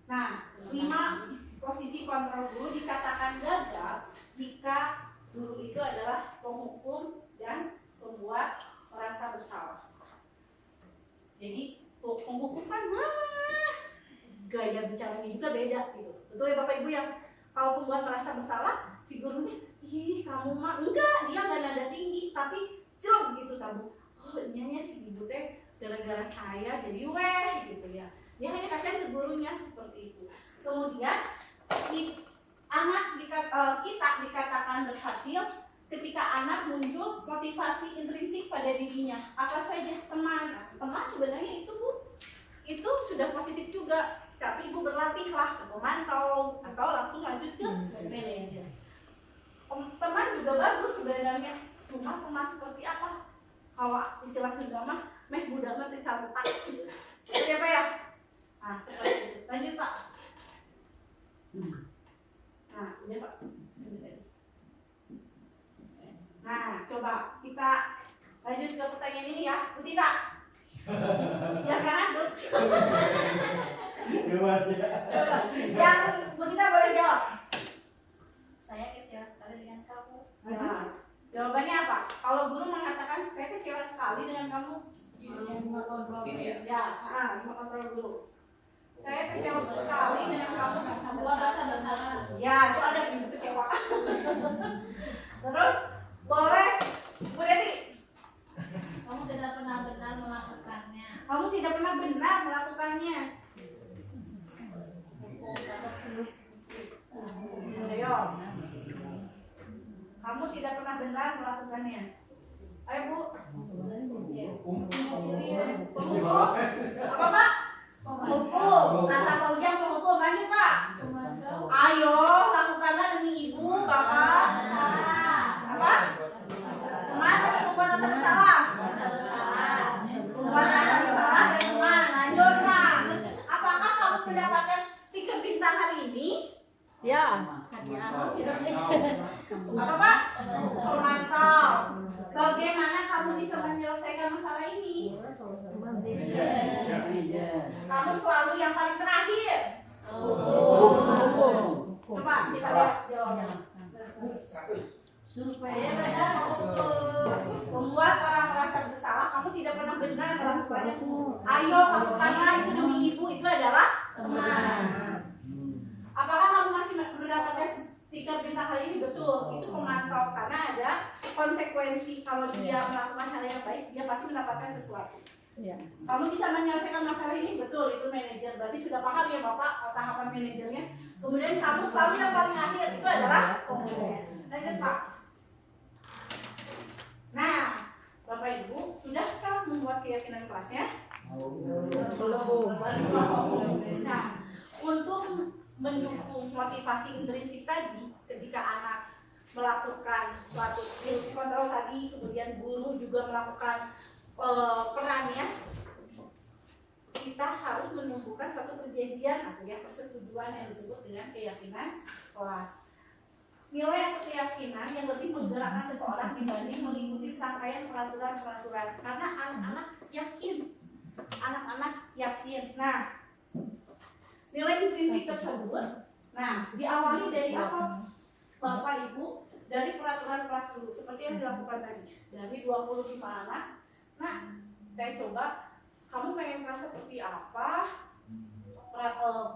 Nah, 5 posisi kontrol guru dikatakan gagal jika guru itu adalah penghukum dan pembuat merasa bersalah. Jadi penghukum kan gaya bicaranya juga beda gitu. Betul ya Bapak Ibu ya? Kalau pembuat merasa bersalah, si gurunya, ih kamu mah enggak, dia nggak nada tinggi, tapi jelek gitu kamu. Oh nyanya si ibu teh gara-gara saya jadi weh gitu ya. Dia hanya kasihan ke gurunya seperti itu. Kemudian kita dikatakan berhasil ketika anak muncul motivasi intrinsik pada dirinya. Apa saja? Teman. Teman sebenarnya itu Bu, itu sudah positif juga. Tapi Ibu berlatihlah ke pemantau atau langsung lanjut ke manajer. Teman juga bagus sebenarnya. Cuma teman seperti apa? Kalau istilah Sunda mah, meh budak mah tercabutak. Seperti apa ya? Nah, seperti itu. Lanjut Pak. Nah, udah Pak. Nah, coba kita lanjut ke pertanyaan ini ya, Bu Tita. Ya kan, Bu? Coba, yang Bu Tita boleh jawab. Saya kecewa sekali dengan kamu. Nah, jawabannya apa? Kalau guru mengatakan saya kecewa sekali dengan kamu, Sini ya. ya, lima kontrol guru. Saya kecewa sekali dengan kamu. Dua bahasa bersalah. Ya, itu ada yang kecewa. Terus boleh, Bu Deti. Kamu tidak pernah benar melakukannya. Kamu tidak pernah benar melakukannya. Ayo. Kamu tidak pernah benar melakukannya. Ayo Bu. Apa Pak? Penghukum. Kata Pak Ujang penghukum. Lanjut Pak. Ayo lakukanlah demi ibu, bapak. Apa? Semangat atau pembuat rasa bersalah? Pembuat rasa bersalah dan teman. Lanjut Pak. Apakah kamu mendapatkan stiker bintang hari ini? Ya. Apa Pak? Pemantau. Bagaimana kamu bisa menyelesaikan masalah ini? Kamu selalu yang paling terakhir. Coba kita lihat jawabannya. Saya benar untuk Membuat orang merasa bersalah, kamu tidak pernah benar melakukannya. Ayo lakukanlah itu demi ibu, itu adalah teman. Apakah kamu masih mendapatkan stiker bintang hari ini? Betul, itu pemantau karena ada konsekuensi. Kalau dia melakukan hal yang baik, dia pasti mendapatkan sesuatu. Ya. Kamu bisa menyelesaikan masalah ini, betul, itu manajer. Berarti sudah paham ya Bapak tahapan manajernya. Kemudian kamu selalu yang paling akhir, itu adalah penghukum. Lanjut Pak. Nah, Bapak Ibu, sudahkah membuat keyakinan kelasnya? belum. Nah, untuk mendukung motivasi intrinsik tadi, ketika anak melakukan suatu skill kontrol tadi, kemudian guru juga melakukan perannya, kita harus menumbuhkan suatu perjanjian atau yang persetujuan yang disebut dengan keyakinan kelas. Nilai atau keyakinan yang lebih menggerakkan seseorang dibanding mengikuti serangkaian peraturan-peraturan, karena anak-anak yakin. Nah, nilai intrinsik tersebut, nah diawali dari apa, Bapak Ibu? Dari peraturan kelas dulu, seperti yang dilakukan tadi. Dari 25 anak, nah saya coba, kamu pengen kelas seperti apa?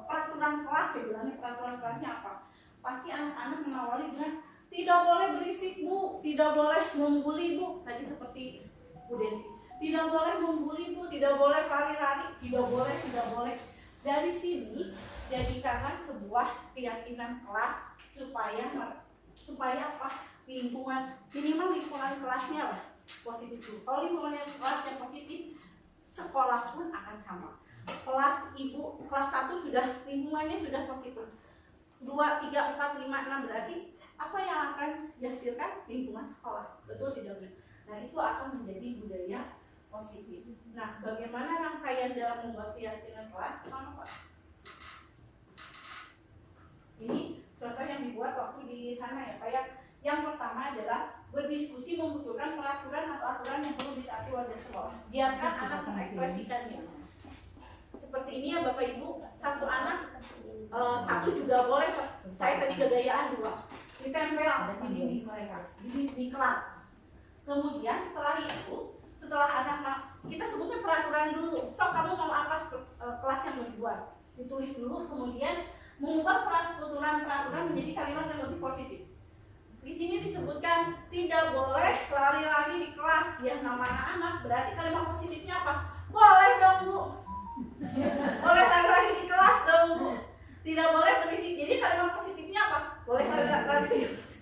Peraturan kelas ya, bilangnya peraturan kelasnya apa? Pasti anak-anak mengawali dengan tidak boleh berisik Bu, tidak boleh membuli Bu, tadi seperti Bu Denti. Tidak boleh membuli Bu, tidak boleh lari-lari, tidak boleh. Dari sini jadikanlah sebuah keyakinan kelas supaya apa? Minimal lingkungan kelasnya lah positif dulu. Kalau lingkungan kelasnya positif, sekolah pun akan sama. Kelas 1 sudah lingkungannya sudah positif. 2, 3, 4, 5, 6 berarti apa yang akan dihasilkan? Lingkungan sekolah. Betul tidak Bu? Nah, itu akan menjadi budaya positif. Nah, bagaimana rangkaian dalam membuat keyakinan kelas? Pak. Ini contoh yang dibuat waktu di sana ya Pak ya. Yang pertama adalah berdiskusi memunculkan peraturan atau aturan yang perlu ditaati warga sekolah. Biarkan anak mengekspresikannya. Seperti ini ya Bapak Ibu, satu anak, satu juga boleh. Saya tadi kegayaan 2. Ditempel di dinding mereka, di kelas. Kemudian setelah itu, setelah anak kita sebutnya peraturan dulu. So kamu mau apa kelas yang mau dibuat? Ditulis dulu, kemudian mengubah peraturan menjadi kalimat yang lebih positif. Di sini disebutkan tidak boleh lari-lari di kelas. Ya nama anak-anak, berarti kalimat positifnya apa? Boleh dong Bu. Boleh lari-lari di kelas dong Bu. Tidak boleh berisik. Jadi kalimat positifnya apa? Boleh lari-lari di kelas.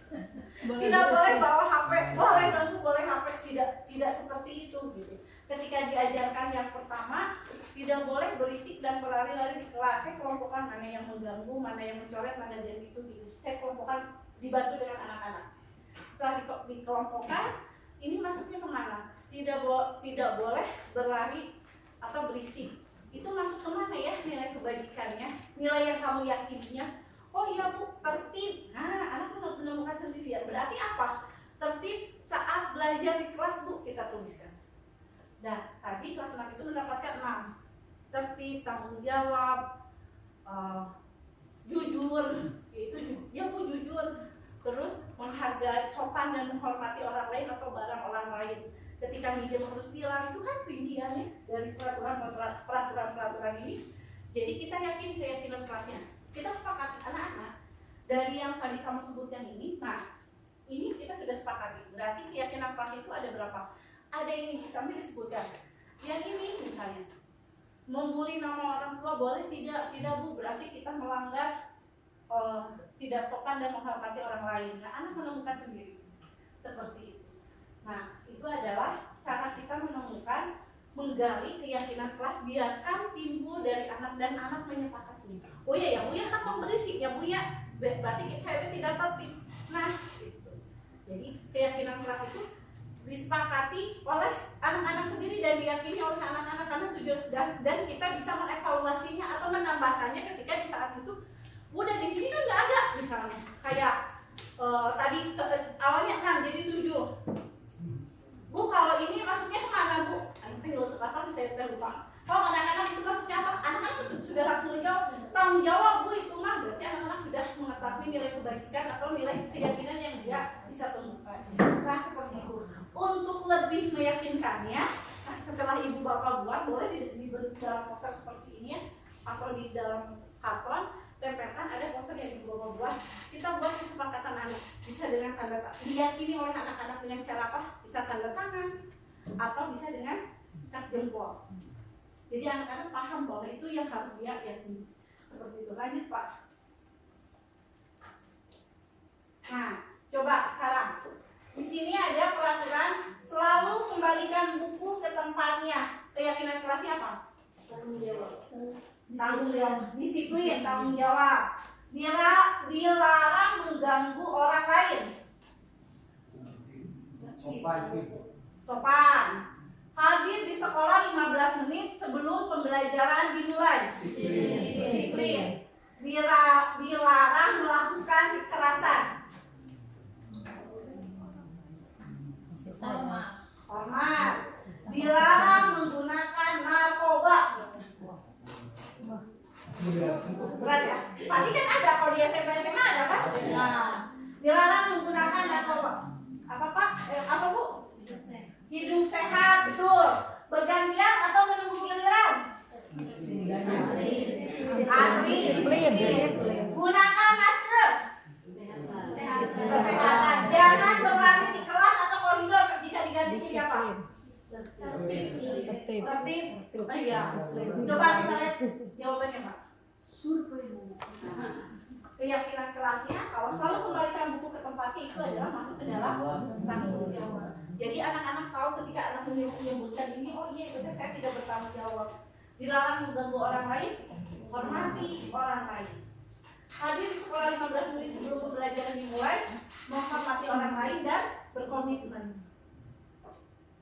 Tidak boleh bawa HP. Boleh dong Bu, boleh HP. Tidak seperti itu gitu. Ketika diajarkan yang pertama, tidak boleh berisik dan berlari-lari di kelas. Saya kelompokkan mana yang mengganggu, mana yang mencoret, mana yang itu gitu. Saya kelompokkan, dibantu dengan anak-anak. Setelah dikelompokkan, ini masuknya kemana? Tidak boleh berlari atau berisik. Itu masuk kemana ya nilai kebajikannya? Nilai yang kamu yakininya? Oh iya Bu, tertib. Nah, anak menemukan sendiri ya. Berarti apa? Tertib saat belajar di kelas Bu, kita tuliskan. Nah, tadi kelas 6 itu mendapatkan 6. Tertib, tanggung jawab, jujur, itu ya Bu jujur. Terus menghargai, sopan dan menghormati orang lain atau barang orang lain. Ketika minjem harus bilang, itu kan rinciannya dari peraturan ini. Jadi kita yakin keyakinan kelasnya. Kita sepakati anak-anak dari yang tadi kamu sebutkan ini. Nah, ini kita sudah sepakati. Berarti keyakinan kelas itu ada berapa? Ada ini, kami disebutkan. Yang ini misalnya, membuli nama orang tua boleh tidak? Tidak Bu, berarti kita melanggar tidak sopan dan menghormati orang lain. Nah, anak menemukan sendiri seperti itu. Nah, itu adalah cara kita menemukan, menggali keyakinan kelas, biarkan timbul dari anak dan anak menyepakati. Oh iya ya, Bu ya kan mau berisik ya Bu ya, berarti saya tidak tertib. Nah, gitu. Jadi keyakinan kelas itu disepakati oleh anak-anak sendiri dan diyakini oleh anak-anak karena tujuan dan kita bisa mengevaluasinya atau menambahkannya ketika di saat itu udah di sini kan nggak ada misalnya kayak tadi awalnya 6 jadi 7. Bu kalau ini masuknya kemana Bu? Saya nggak apa saya lupa. Oh anak-anak itu masuknya apa? Anak-anak sudah langsung menjawab tanggung jawab Bu, itu mah berarti anak-anak sudah mengetahui nilai kebajikan atau nilai keyakinan yang dia bisa temukan. Nah seperti itu. Untuk lebih meyakinkannya, nah, setelah ibu bapak buat boleh diberi dalam poster seperti ini ya, atau di dalam karton tempelkan ada poster yang ibu bapak buat. Kita buat kesepakatan anak bisa dengan tanda tangan, diyakini oleh anak-anak dengan cara apa? Bisa tanda tangan atau bisa dengan cap jempol. Jadi anak-anak paham bahwa itu yang harus dia yakini. Seperti itu. Lanjut Pak. Nah, coba sekarang. Di sini ada peraturan selalu kembalikan buku ke tempatnya. Keyakinan kelasnya apa? Tanggung jawab. Disiplin, tanggung jawab. Dilarang mengganggu orang lain. Sopan. Sopan. Hadir di sekolah 15 menit sebelum pembelajaran dimulai. Disiplin. Dilarang melakukan kekerasan. Hormat. Dilarang menggunakan narkoba. Berat ya? Pasti kan ada kalau di SMP SMA ada kan? Nah, dilarang menggunakan narkoba. Apa Pak? Apa Bu? Hidup sehat, betul. Bergantian atau menunggu giliran? Disiplin. Gunakan masker. Kesehatan. Jangan berlari di kelas atau koridor jika diganti siapa? Tertib. Oh iya. Coba kita lihat jawabannya Pak. Survei. Keyakinan kelasnya kalau selalu kembalikan buku ke tempatnya itu adalah masuk ke dalam tanggung jawab. Jadi anak-anak tahu ketika anak menyebutkan ini, oh iya itu saya tidak bertanggung jawab. Dilarang mengganggu orang lain, hormati orang lain. Hadir di sekolah 15 menit sebelum pembelajaran dimulai, menghormati orang lain dan berkomitmen.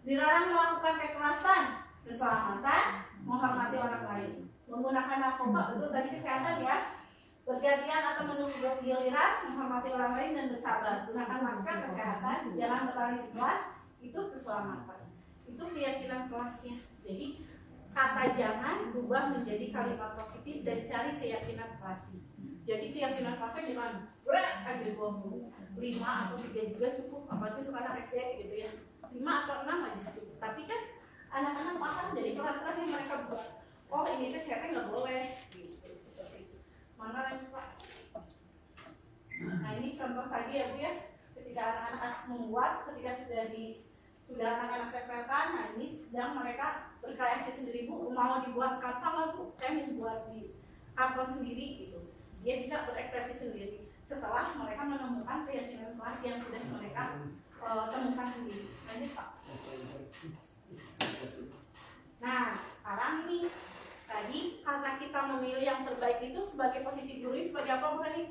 Dilarang melakukan kekerasan, keselamatan, menghormati orang lain. Menggunakan narkoba, betul tadi kesehatan ya. Bergantian atau menunggu giliran, menghormati orang lain dan bersabar. Gunakan masker, kesehatan, jangan berlari di kelas, itu keselamatan. Itu keyakinan kelasnya. Jadi kata jangan berubah menjadi kalimat positif dan cari keyakinan kelasnya. Jadi keyakinan kelasnya gimana? Berat aja 5 atau 3 juga cukup. Apalagi untuk anak SD gitu ya. 5 atau 6 aja cukup. Tapi kan anak-anak paham dari peraturan yang mereka buat. Oh ini tuh saya nggak boleh. Gitu, seperti itu. Mana lagi Pak? Nah ini contoh tadi ya Bu ya. Ketika anak-anak membuat, ketika sudah anak-anak TPK, nah ini sedang mereka berkreasi sendiri Bu. Mau dibuat karton Bu, saya membuat di karton sendiri gitu. Dia bisa berekspresi sendiri setelah mereka menemukan keyakinan kelas yang sudah mereka temukan sendiri. Lanjut Pak. Nah sekarang ini tadi karena kita memilih yang terbaik itu sebagai posisi guru sebagai apa bukan nih?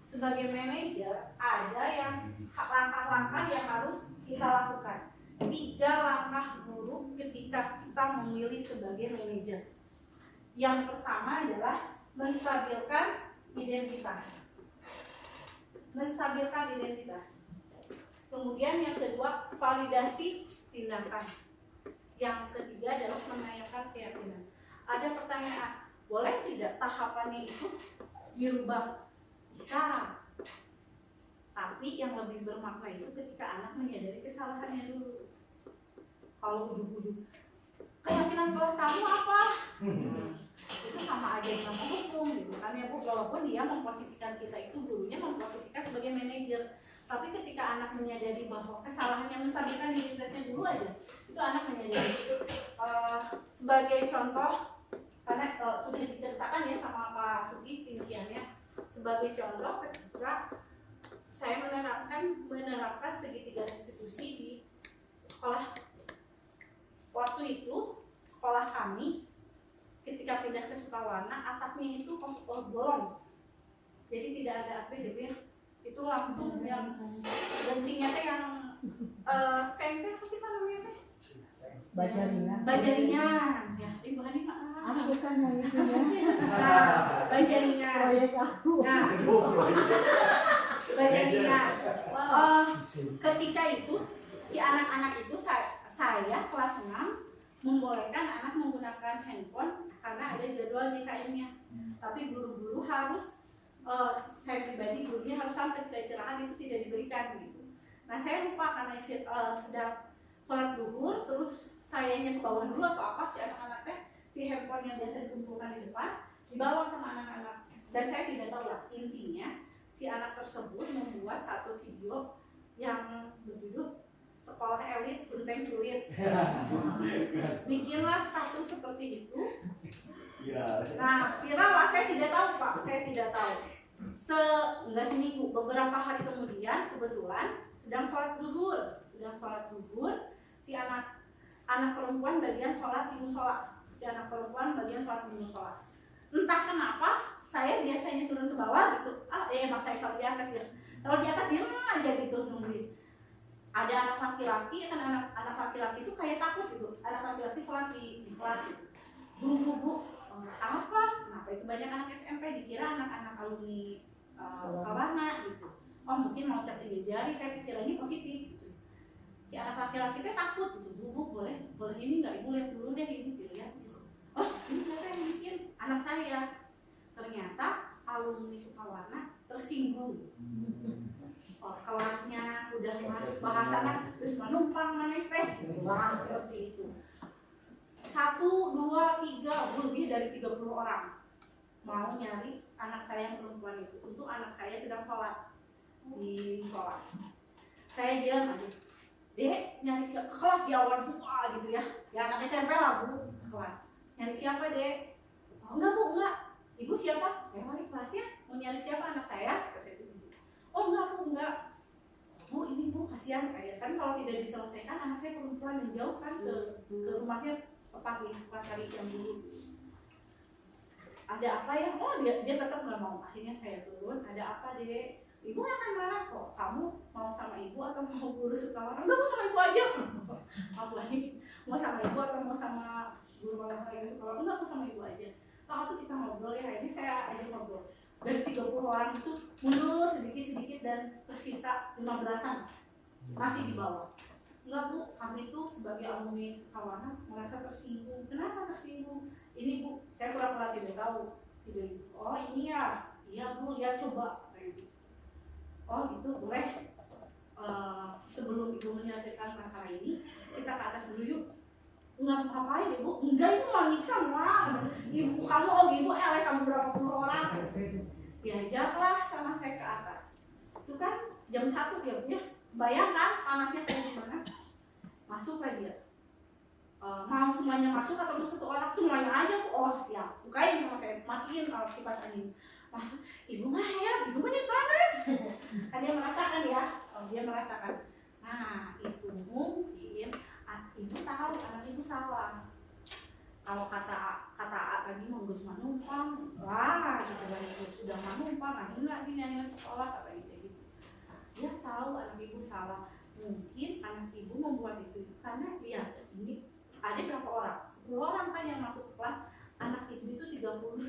Sebagai manajer ada yang langkah-langkah yang harus kita lakukan. 3 langkah guru ketika kita memilih sebagai manajer. Yang pertama adalah menstabilkan identitas. Kemudian yang kedua validasi tindakan. Yang ketiga adalah menanyakan keyakinan. Ada pertanyaan, boleh tidak tahapannya itu dirubah? Bisa. Tapi yang lebih bermakna itu ketika anak menyadari kesalahannya dulu. Kalau ujuk-ujuk, keyakinan kelas kamu apa? Itu sama aja dengan hukum gitu kan ya Bu. Walaupun dia memposisikan kita itu gurunya memposisikan sebagai manajer. Tapi ketika anak menyadari bahwa kesalahannya menstabilkan identitasnya dulu aja, itu anak menyadari. Sebagai contoh, karena sudah diceritakan ya sama Pak Sugi rinciannya. Sebagai contoh ketika saya menerapkan segitiga restitusi di sekolah. Waktu itu sekolah kami ketika pindah ke Sukawana atapnya itu bolong. Jadi tidak ada asbes ya. Itu langsung yang gentingnya teh yang senter apa sih Pak namanya teh? Bajaringan. Ya, ibu Hani maaf. Bukan yang itu ya. Bajaringan. Proyek aku. Nah, bajaringan. Ketika itu si anak-anak itu saya kelas 6 membolehkan anak menggunakan handphone karena ada jadwal JKN-nya. Tapi guru-guru harus saya pribadi gurunya harus sampai ketika istirahat itu tidak diberikan gitu. Nah saya lupa karena sedang sholat duhur terus sayanya ke bawah dulu atau apa si anak-anak teh si handphone yang biasa dikumpulkan di depan dibawa sama anak-anak dan saya tidak tahu lah intinya si anak tersebut membuat satu video yang berjudul sekolah elit genteng sulit. Bikinlah status seperti itu. Nah viral lah, saya tidak tahu Pak, saya tidak tahu. Enggak seminggu, beberapa hari kemudian kebetulan sedang sholat duhur, si anak perempuan bagian sholat di musola, entah kenapa saya biasanya turun ke bawah gitu, maksa sholat di atas ya, kalau di atas diam aja gitu nungguin. ada anak laki-laki, kan anak laki-laki itu kayak takut gitu, anak laki-laki sholat di kelas gitu. Bu, apa? Kenapa itu banyak anak SMP, dikira anak-anak alumni Kawana gitu. Oh mungkin mau cap tiga jari, saya pikir ini positif gitu. Si anak laki-laki itu takut gitu, bu boleh ini nggak, ibu lihat dulu deh ini gitu ya. Oh ini siapa yang bikin? Anak saya. Ternyata alumni Sukawana tersinggung. Oh, kelasnya udah bahasannya terus menumpang maneh teh, wah seperti itu. 1, 2, 3, lebih dari 30 orang mau nyari anak saya yang perempuan itu. Untuk anak saya sedang sholat di sekolah. Saya bilang aja, Dek, nyari siapa? Ke kelas di awal buka gitu ya. Ya anak SMP lah bu, ke kelas. Nyari siapa Dek? Oh, enggak bu, enggak. Ibu siapa? Saya mau di kelasnya. Mau nyari siapa anak saya? Oh enggak bu, enggak. Bu ini bu kasihan kayak kan kalau tidak diselesaikan anak saya perempuan yang jauh kan ke rumahnya Pak di Sukasari yang dulu. Ada apa ya? Oh dia tetap nggak mau. Akhirnya saya turun. Ada apa Dek? Ibu nggak akan marah kok. Kamu mau sama ibu atau mau guru Sukawana? Enggak, mau sama ibu aja. Aku lagi mau sama ibu atau mau sama guru olahraga Sukawana? Enggak, mau sama ibu aja. Pak tuh kita ngobrol ya. Ini saya ajak ngobrol. Dari 30 orang itu mundur sedikit dan tersisa 15-an masih di bawah. Enggak bu, kami itu sebagai alumni Sukawana merasa tersinggung. Kenapa tersinggung? Ini bu, saya pura-pura tidak tahu. Oh ini ya, iya bu, ya coba. Oh gitu, boleh. Sebelum ibu menyelesaikan masalah ini, kita ke atas dulu yuk. Enggak ngapain ibu? Enggak, itu mau nyiksa mah. Ibu kamu, oh ibu kamu berapa puluh orang? Diajaklah sama saya ke atas. Itu kan jam 1 ya. Bayangkan panasnya kayak gimana. Masuk lah dia. Mau semuanya masuk atau mau satu orang? Semuanya aja. Oh siap. Bukain sama saya, matiin kipas angin. Masuk. Ibu mah ya, ibu mah panas. Kan dia merasakan ya. Oh dia merasakan. Nah itu mungkin ibu tahu anak ibu salah. Kalau kata A tadi menggus manumpang, wah gitu kan itu sudah manumpang, akhirnya dia sekolah kata gitu. Dia tahu anak ibu salah. Mungkin anak ibu membuat itu karena lihat ini ada berapa orang? 10 orang kan yang masuk kelas, anak ibu itu 36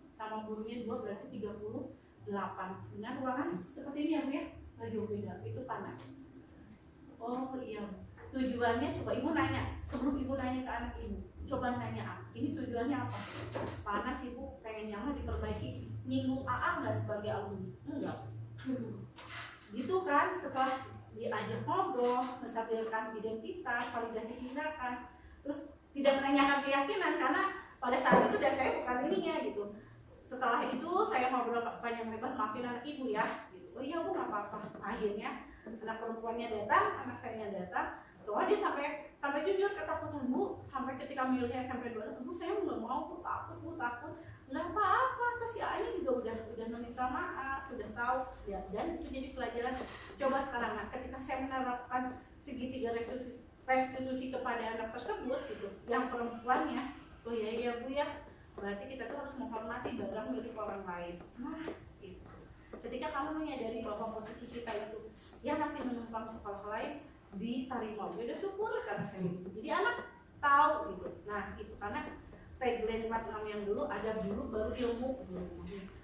sama gurunya 2 berarti 38. Dengan ruangan seperti ini ya Bu ya, jauh beda. Itu panas. Oh iya. Tujuannya coba ibu nanya, sebelum ibu nanya ke anak ibu, coba nanya ini tujuannya apa? Panas ibu pengen nyaman diperbaiki, nyinggung AA nggak sebagai alumni? Enggak. Gitu kan, setelah diajak ngobrol, menstabilkan identitas, validasi tindakan, terus tidak menanyakan keyakinan karena pada saat itu dasarnya bukan ininya gitu. Setelah itu saya ngobrol panjang lebar, maafin anak ibu ya. Gitu. Oh iya bu nggak apa-apa. Akhirnya anak perempuannya datang, anak saya datang. Wah dia sampai jujur ketakutan bu, sampai ketika milihnya SMP 2, bu saya nggak mau, bu takut, nggak apa-apa, terus ya ini juga udah meminta maaf, udah tahu ya, dan itu jadi pelajaran. Coba sekarang ketika saya menerapkan segitiga restitusi kepada anak tersebut gitu, yang perempuannya, oh iya bu ya, berarti kita tuh harus menghormati barang milik orang lain. Nah itu, ketika kamu menyadari bahwa posisi kita itu ya masih menumpang sekolah lain, diterima, udah syukur karena saya gitu. Jadi anak tahu gitu. Nah itu karena tagline 46 yang dulu ada dulu baru ilmu.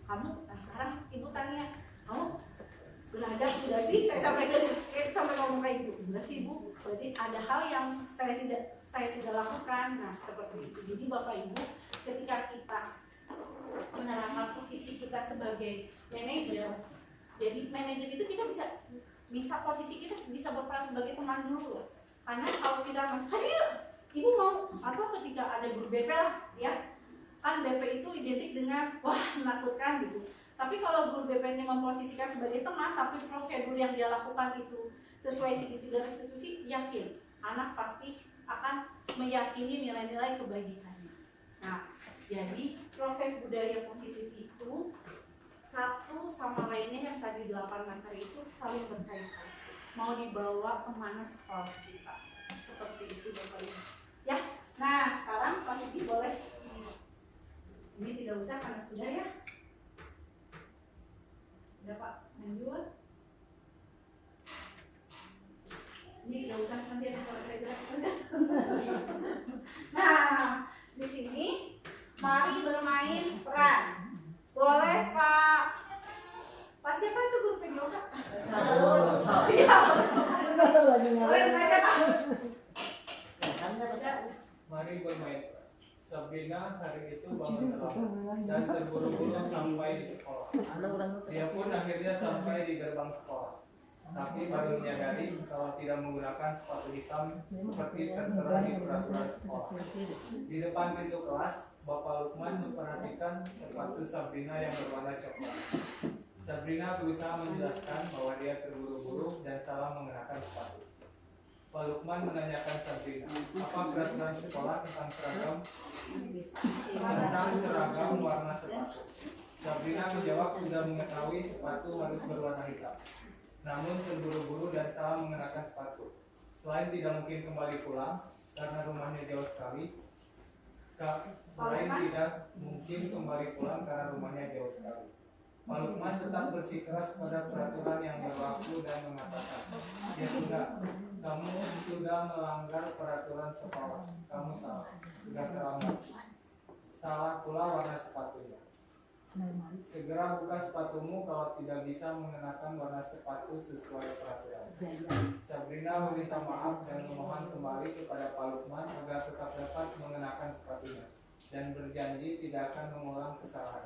Kamu sekarang ibu tanya, kamu beradab tidak sih? Saya sampai ngomong kayak gitu. Enggak sih bu. Berarti ada hal yang saya tidak lakukan. Nah seperti itu. Jadi bapak ibu, ketika kita menerapkan posisi kita sebagai manajer, jadi manajer itu kita bisa posisi kita bisa berperan sebagai teman dulu. Karena kalau kita ibu mau, atau ketika ada guru BP lah ya, kan BP itu identik dengan wah menakutkan gitu. Tapi kalau guru BP-nya memposisikan sebagai teman, tapi prosedur yang dia lakukan itu sesuai segitiga restitusi, yakin anak pasti akan meyakini nilai-nilai kebajikannya. Nah jadi proses budaya positif itu satu sama lainnya yang tadi 8 materi itu saling berkaitan. Mau dibawa kemana sekolah kita? Seperti itu Bapak Ibu. Ya, nah sekarang Pak Siti boleh. Ini tidak usah karena sudah ya. Sudah Pak, lanjut. Nah, di sini mari bermain peran. Boleh Pak siapa itu guru PJOK? Iya. Boleh mereka Pak. Mari bermain. Sabrina hari itu bangun terlambat dan terburu-buru sampai di sekolah. Dia pun akhirnya sampai di gerbang sekolah. Tapi baru menyadari kalau tidak menggunakan sepatu hitam seperti tertera di peraturan sekolah. Di depan pintu kelas, Bapak Lukman memperhatikan sepatu Sabrina yang berwarna coklat. Sabrina berusaha menjelaskan bahwa dia terburu-buru dan salah mengenakan sepatu. Pak Lukman menanyakan Sabrina, apa peraturan sekolah tentang seragam warna sepatu? Sabrina menjawab sudah mengetahui sepatu harus berwarna hitam, namun terburu-buru dan salah mengenakan sepatu. Selain tidak mungkin kembali pulang karena rumahnya jauh sekali. Pak Lukman tetap bersikeras pada peraturan yang berlaku dan mengatakan, ya sudah, kamu sudah melanggar peraturan sekolah, kamu salah, sudah terlambat. Salah pula warna sepatunya. Segera buka sepatumu kalau tidak bisa mengenakan warna sepatu sesuai peraturan. Sabrina meminta maaf dan memohon kembali kepada Pak Lukman agar tetap dapat mengenakan sepatunya dan berjanji tidak akan mengulang kesalahan.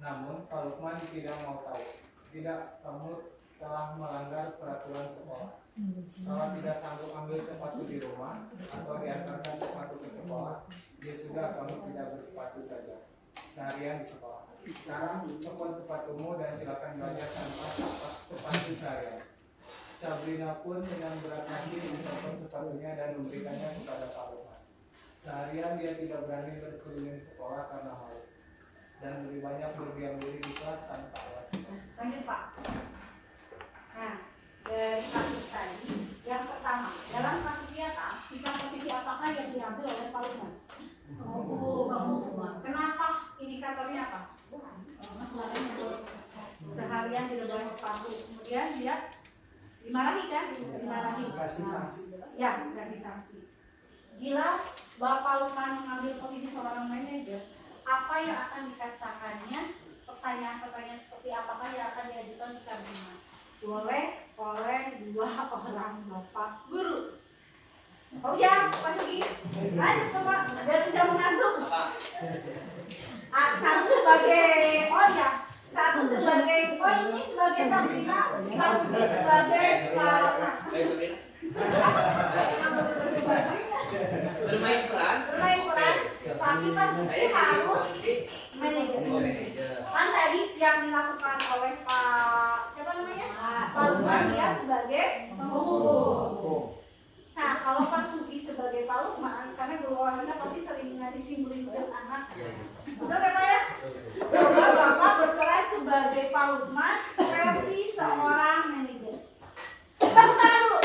Namun Pak Lukman tidak mau tahu. Tidak, kamu telah melanggar peraturan sekolah. Kalau tidak sanggup ambil sepatu di rumah atau diantarkan sepatu ke sekolah, ya sudah, kamu tidak bersepatu saja seharian di sekolah. Sekarang copot sepatumu dan silakan belajar tanpa sepatu seharian. Sabrina pun dengan berat hati mencopot sepatunya dan memberikannya kepada Pak Lukman. Seharian dia tidak berani berkeliling sekolah karena malu dan lebih banyak berdiam diri di kelas tanpa alas. Lanjut Pak. Nah, dari kasus tadi, yang pertama, dalam kasus nyata, sikap posisi apakah yang diambil oleh Pak Lukman? Kenapa? Indikatornya apa? Seharian di dalam sepatu. Kemudian dia dimarahi kan? Dimarahi. Kasih sanksi. Ya, kasih sanksi. Gila, Bapak Lukman mengambil posisi seorang manajer, apa yang akan dikatakannya? Pertanyaan-pertanyaan seperti apakah yang akan diajukan ke Sabrina? Boleh oleh dua orang Bapak Guru. Oh ya, Pak Sugi. Ayo Bapak, biar tidak mengantuk. Satu sebagai, oh ya, satu sebagai, oh ini sebagai Sabrina, Pak Sugi sebagai Pak. Bermain peran. Tapi Pak Sugi harus manajer. Kan tadi yang dilakukan oleh Pak, siapa namanya? Pak Lukman, dia sebagai guru. Nah, kalau Pak Sugi sebagai Pak Lukman, karena guru olahraga pasti sering ngadisimbulin anak. Betul ya Pak ya? Coba Bapak berperan sebagai Pak Lukman versi seorang manajer. Tepuk tangan dulu.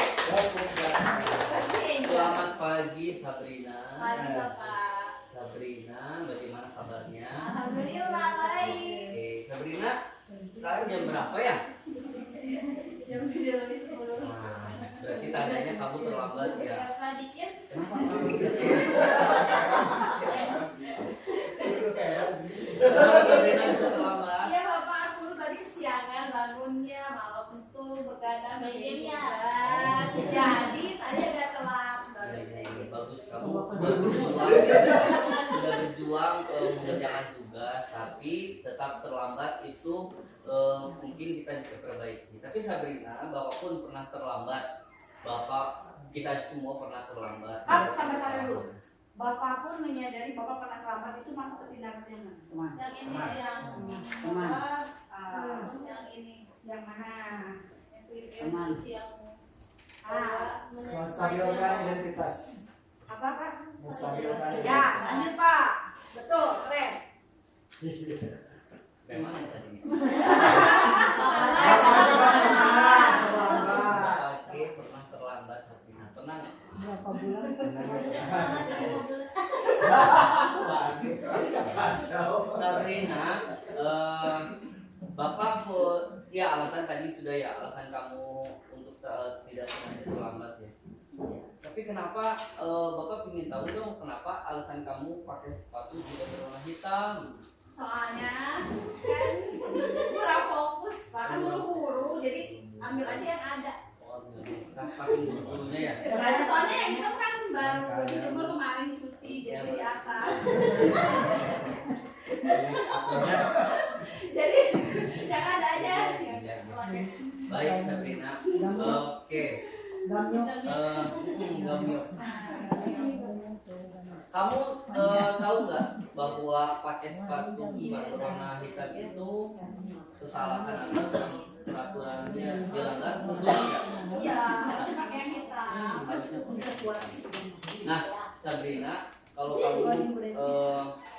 Selamat pagi Sabrina. Pagi Bapak. Sabrina, bagaimana kabarnya? Alhamdulillah baik. Oke, Sabrina, sekarang jam berapa ya? Jam 7:10. Nah, berarti tandanya kamu terlambat ya. Berapa dikit? Kenapa Sabrina bisa terlambat? Iya Bapak, aku tuh tadi kesiangan bangunnya, malam itu begadang meetingnya. Jadi saya agak telat. Bagus, kamu sudah berjuang mengerjakan tugas, tapi tetap terlambat itu mungkin kita bisa perbaiki. Tapi Sabrina, Bapak pun pernah terlambat. Bapak, kita semua pernah terlambat. Sampai sana dulu. Bapak pun menyadari Bapak pernah terlambat, itu masuk ke tindakan yang mana? Yang ini yang Teman. yang ini Yang mana? Teman. yang Menstabilkan identitas. Apa Pak? Menstabilkan Ya, identitas. lanjut Pak. Betul, keren. Memang tadi. Bapak G pernah terlambat, Sabrina. Tenang. Berapa bulan? Sabrina, Bapak ya alasan tadi sudah ya, alasan kamu untuk tidak sengaja terlambat ya. Tapi Tapi kenapa Bapak ingin tahu dong kenapa alasan kamu pakai sepatu tidak berwarna hitam? Soalnya kan kurang fokus, Pak. Kan buru-buru, jadi ambil aja yang ada. Oh, pakai bulu-bulunya ya? Soalnya yang itu kan baru dijemur kemarin dicuci, jadi di atas. Jadi yang ada aja. Baik Sabrina. Oke. Gamyo. Kamu tahu nggak bahwa pakai sepatu berwarna hitam itu kesalahan atau peraturannya dilanggar? Iya, harusnya pakai yang hitam. Nah, Sabrina, kalau kamu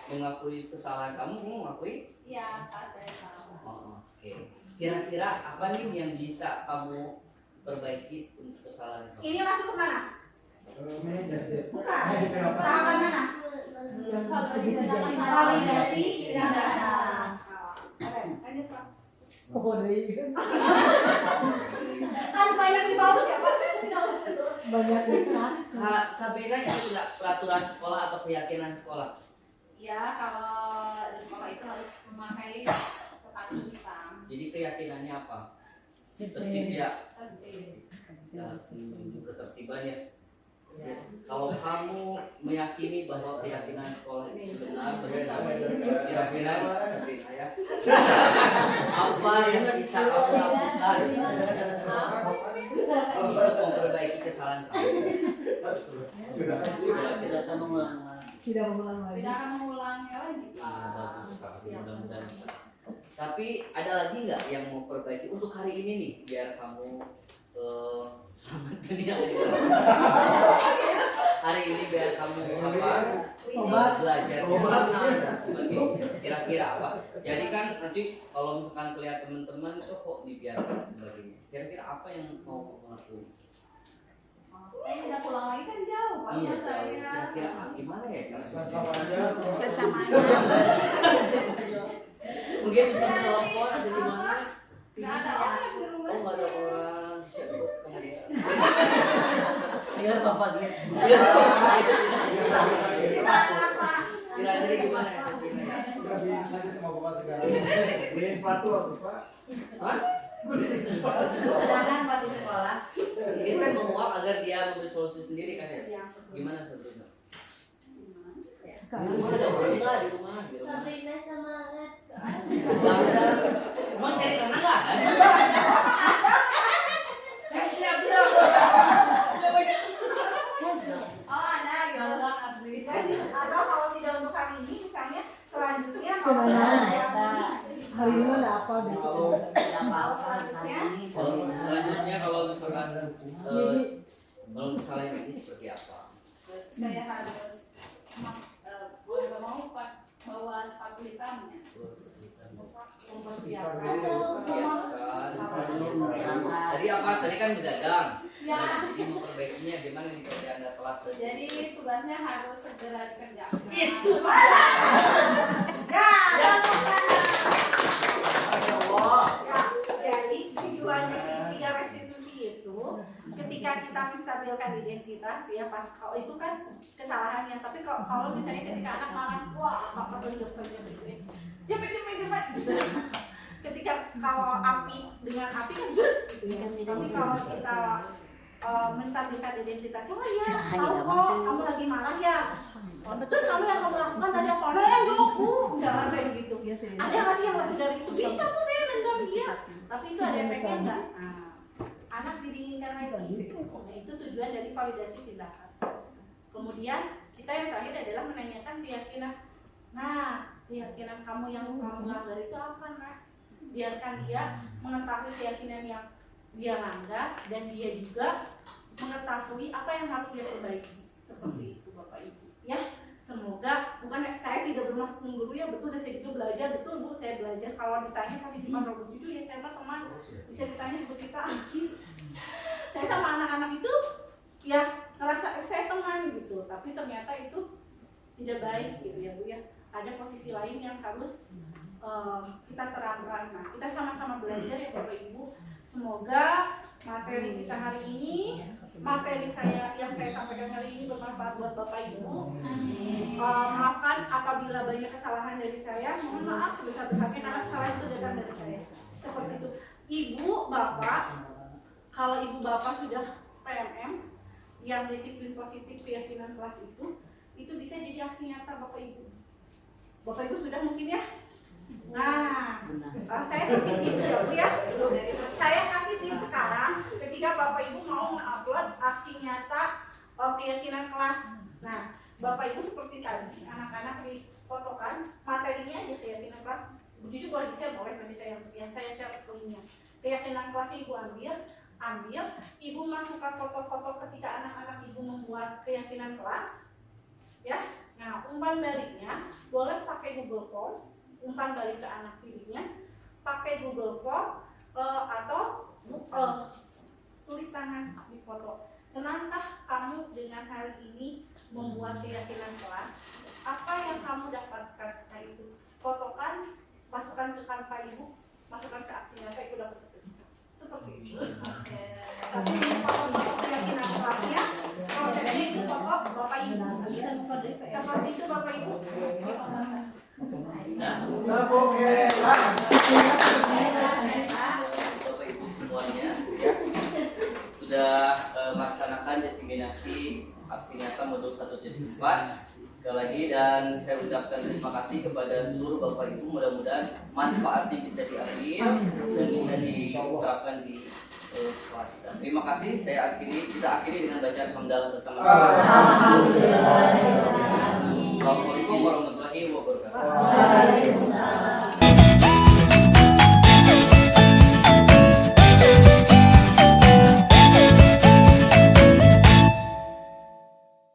mengakui kesalahan kamu mengakui? Iya, Pak, saya tahu. Oke. Kira-kira apa nih yang bisa kamu perbaiki untuk kesalahan kamu? Ini masuk ke mana? Bukan. Nah, Tahapan mana? Validasi ijazah. Oke, lanjut Pak. Oh, dari Kan banyak di bawah siapa? banyak ikan. Sabrina itu nggak peraturan sekolah atau keyakinan sekolah? Ya, kalau di sekolah itu harus memakai sepatu hitam. Jadi keyakinannya apa? Tertib ya? Tertib. Ya, menuju ketertiban ya. Ya, kalau kamu meyakini bahwa keyakinan sekolah itu benar, kira-kira Sabrina ya, apa yang bisa kamu lakukan untuk memperbaiki kesalahan kamu? Tidak akan mengulang. Tidak mengulang lagi. Tidak akan mengulangnya lagi, Pak. Bagus sekali, mudah-mudahan. Tapi ada lagi nggak yang mau perbaiki untuk hari ini nih, biar kamu selamat dunia hari ini biar kamu belajar dan sebagainya. Kira-kira apa? Jadi kan nanti kalau misalkan kelihatan teman-teman itu kok dibiarkan sebagainya. Kira-kira apa yang mau kamu lakukan? Udah pulang lagi kan jauh, Pak. Iya, Saya. kira-kira gimana ya caranya? Mungkin bisa telepon atau gimana? Nggak ada orang di rumah. Oh, nggak ada orang. Biar bapak dia. Kira-kira gimana ya Sabrina ya? Lanjut sama Bapak sekarang. Beliin sepatu apa, Pak? Hah? Sedangkan waktu sekolah. Ini kan menguak agar dia memberi solusi sendiri kan ya? Gimana Sabrina? Di rumah ada orang nggak di rumah? Sabrina semangat. Nggak ada. Emang cari karena nggak ada? Oh, ada gitu. Atau kalau tidak untuk hari ini, misalnya selanjutnya kalau Hari ini ada apa besok? Selanjutnya kalau misalkan kalau kesalahan ini seperti apa? Saya harus mau nggak mau bawa sepatu hitamnya. mempersiapkan. Tadi apa? Tadi kan begadang. Ya. Nah, jadi memperbaikinya gimana nih kalau Anda telat? Jadi tugasnya harus segera dikerjakan. Itu jadi tujuannya si 3 restitusi itu ketika kita menstabilkan identitas ya pas kalau itu kan kesalahannya, tapi kalau misalnya ketika anak marah wah apa cepet gitu. Ketika kalau api dengan api kan tapi kalau kita menstabilkan identitasnya, oh iya, tahu kok kamu lagi marah ya. Terus kamu yang kamu lakukan tadi apa? Jawabku, misalnya kayak gitu. Ada nggak sih yang lebih dari itu? Bisa kok saya nendang dia, tapi itu ada efeknya nggak? Anak didiinginkan lagi. Nah, itu tujuan dari validasi tindakan. Kemudian kita yang terakhir adalah menanyakan keyakinan. Nah, keyakinan kamu yang kamu langgar itu apa, Nak? Biarkan dia mengetahui keyakinan yang dia langgar dan dia juga mengetahui apa yang harus dia perbaiki. Seperti itu Bapak Ibu ya. Semoga bukan saya tidak bermaksud mengguru ya, betul dan saya juga belajar, betul Bu, saya belajar. Kalau ditanya kasih simpan robot cucu ya saya mah teman, bisa ditanya seperti kita. Saya sama anak-anak itu ya ngerasa saya teman gitu, tapi ternyata itu tidak baik gitu ya Bu ya. Ada posisi lain yang harus kita terangkan. Nah, kita sama-sama belajar ya Bapak Ibu. Semoga materi kita hari ini materi yang saya sampaikan hari ini bermanfaat buat Bapak Ibu. Maafkan apabila banyak kesalahan dari saya. Mohon maaf sebesar-besarnya karena kesalahan itu datang dari saya. Seperti itu. Ibu, Bapak, kalau Ibu Bapak sudah PMM yang disiplin positif keyakinan kelas itu bisa jadi aksi nyata Bapak Ibu. Bapak Ibu sudah mungkin ya? Nah, saya kasih tips ya Bu ya. Saya kasih tips sekarang ketika Bapak Ibu mau mengupload aksi nyata keyakinan kelas. Nah, Bapak Ibu seperti tadi, anak-anak difotokan materinya aja keyakinan kelas. Jujur boleh di-share, boleh nanti yang saya share linknya. Keyakinan kelasnya Ibu ambil, Ibu masukkan foto-foto ketika anak-anak Ibu membuat keyakinan kelas. Ya, nah umpan baliknya boleh pakai Google Form, umpan balik ke anak dirinya, pakai Google Form atau tulis tangan di foto. Senangkah kamu dengan hari ini membuat keyakinan kelas? Apa yang kamu dapatkan hari itu? Fotokan, masukkan ke kanva Ibu, masukkan ke aksi nyata, Ibu dapat sertifikat. Seperti itu. Tapi foto-foto keyakinan kelasnya, prosesnya itu foto Bapak Ibu. Seperti itu Bapak Ibu. Oke. Bapak Ibu semuanya sudah melaksanakan diseminasi aksi nyata modul 1.4 sekali lagi, dan saya ucapkan terima kasih kepada seluruh Bapak Ibu. Mudah-mudahan manfaatnya bisa diambil dan bisa diterapkan di kelas. Terima kasih. Kita akhiri dengan bacaan hamdalah bersama-sama. Assalamualaikum warahmatullahi wabarakatuh.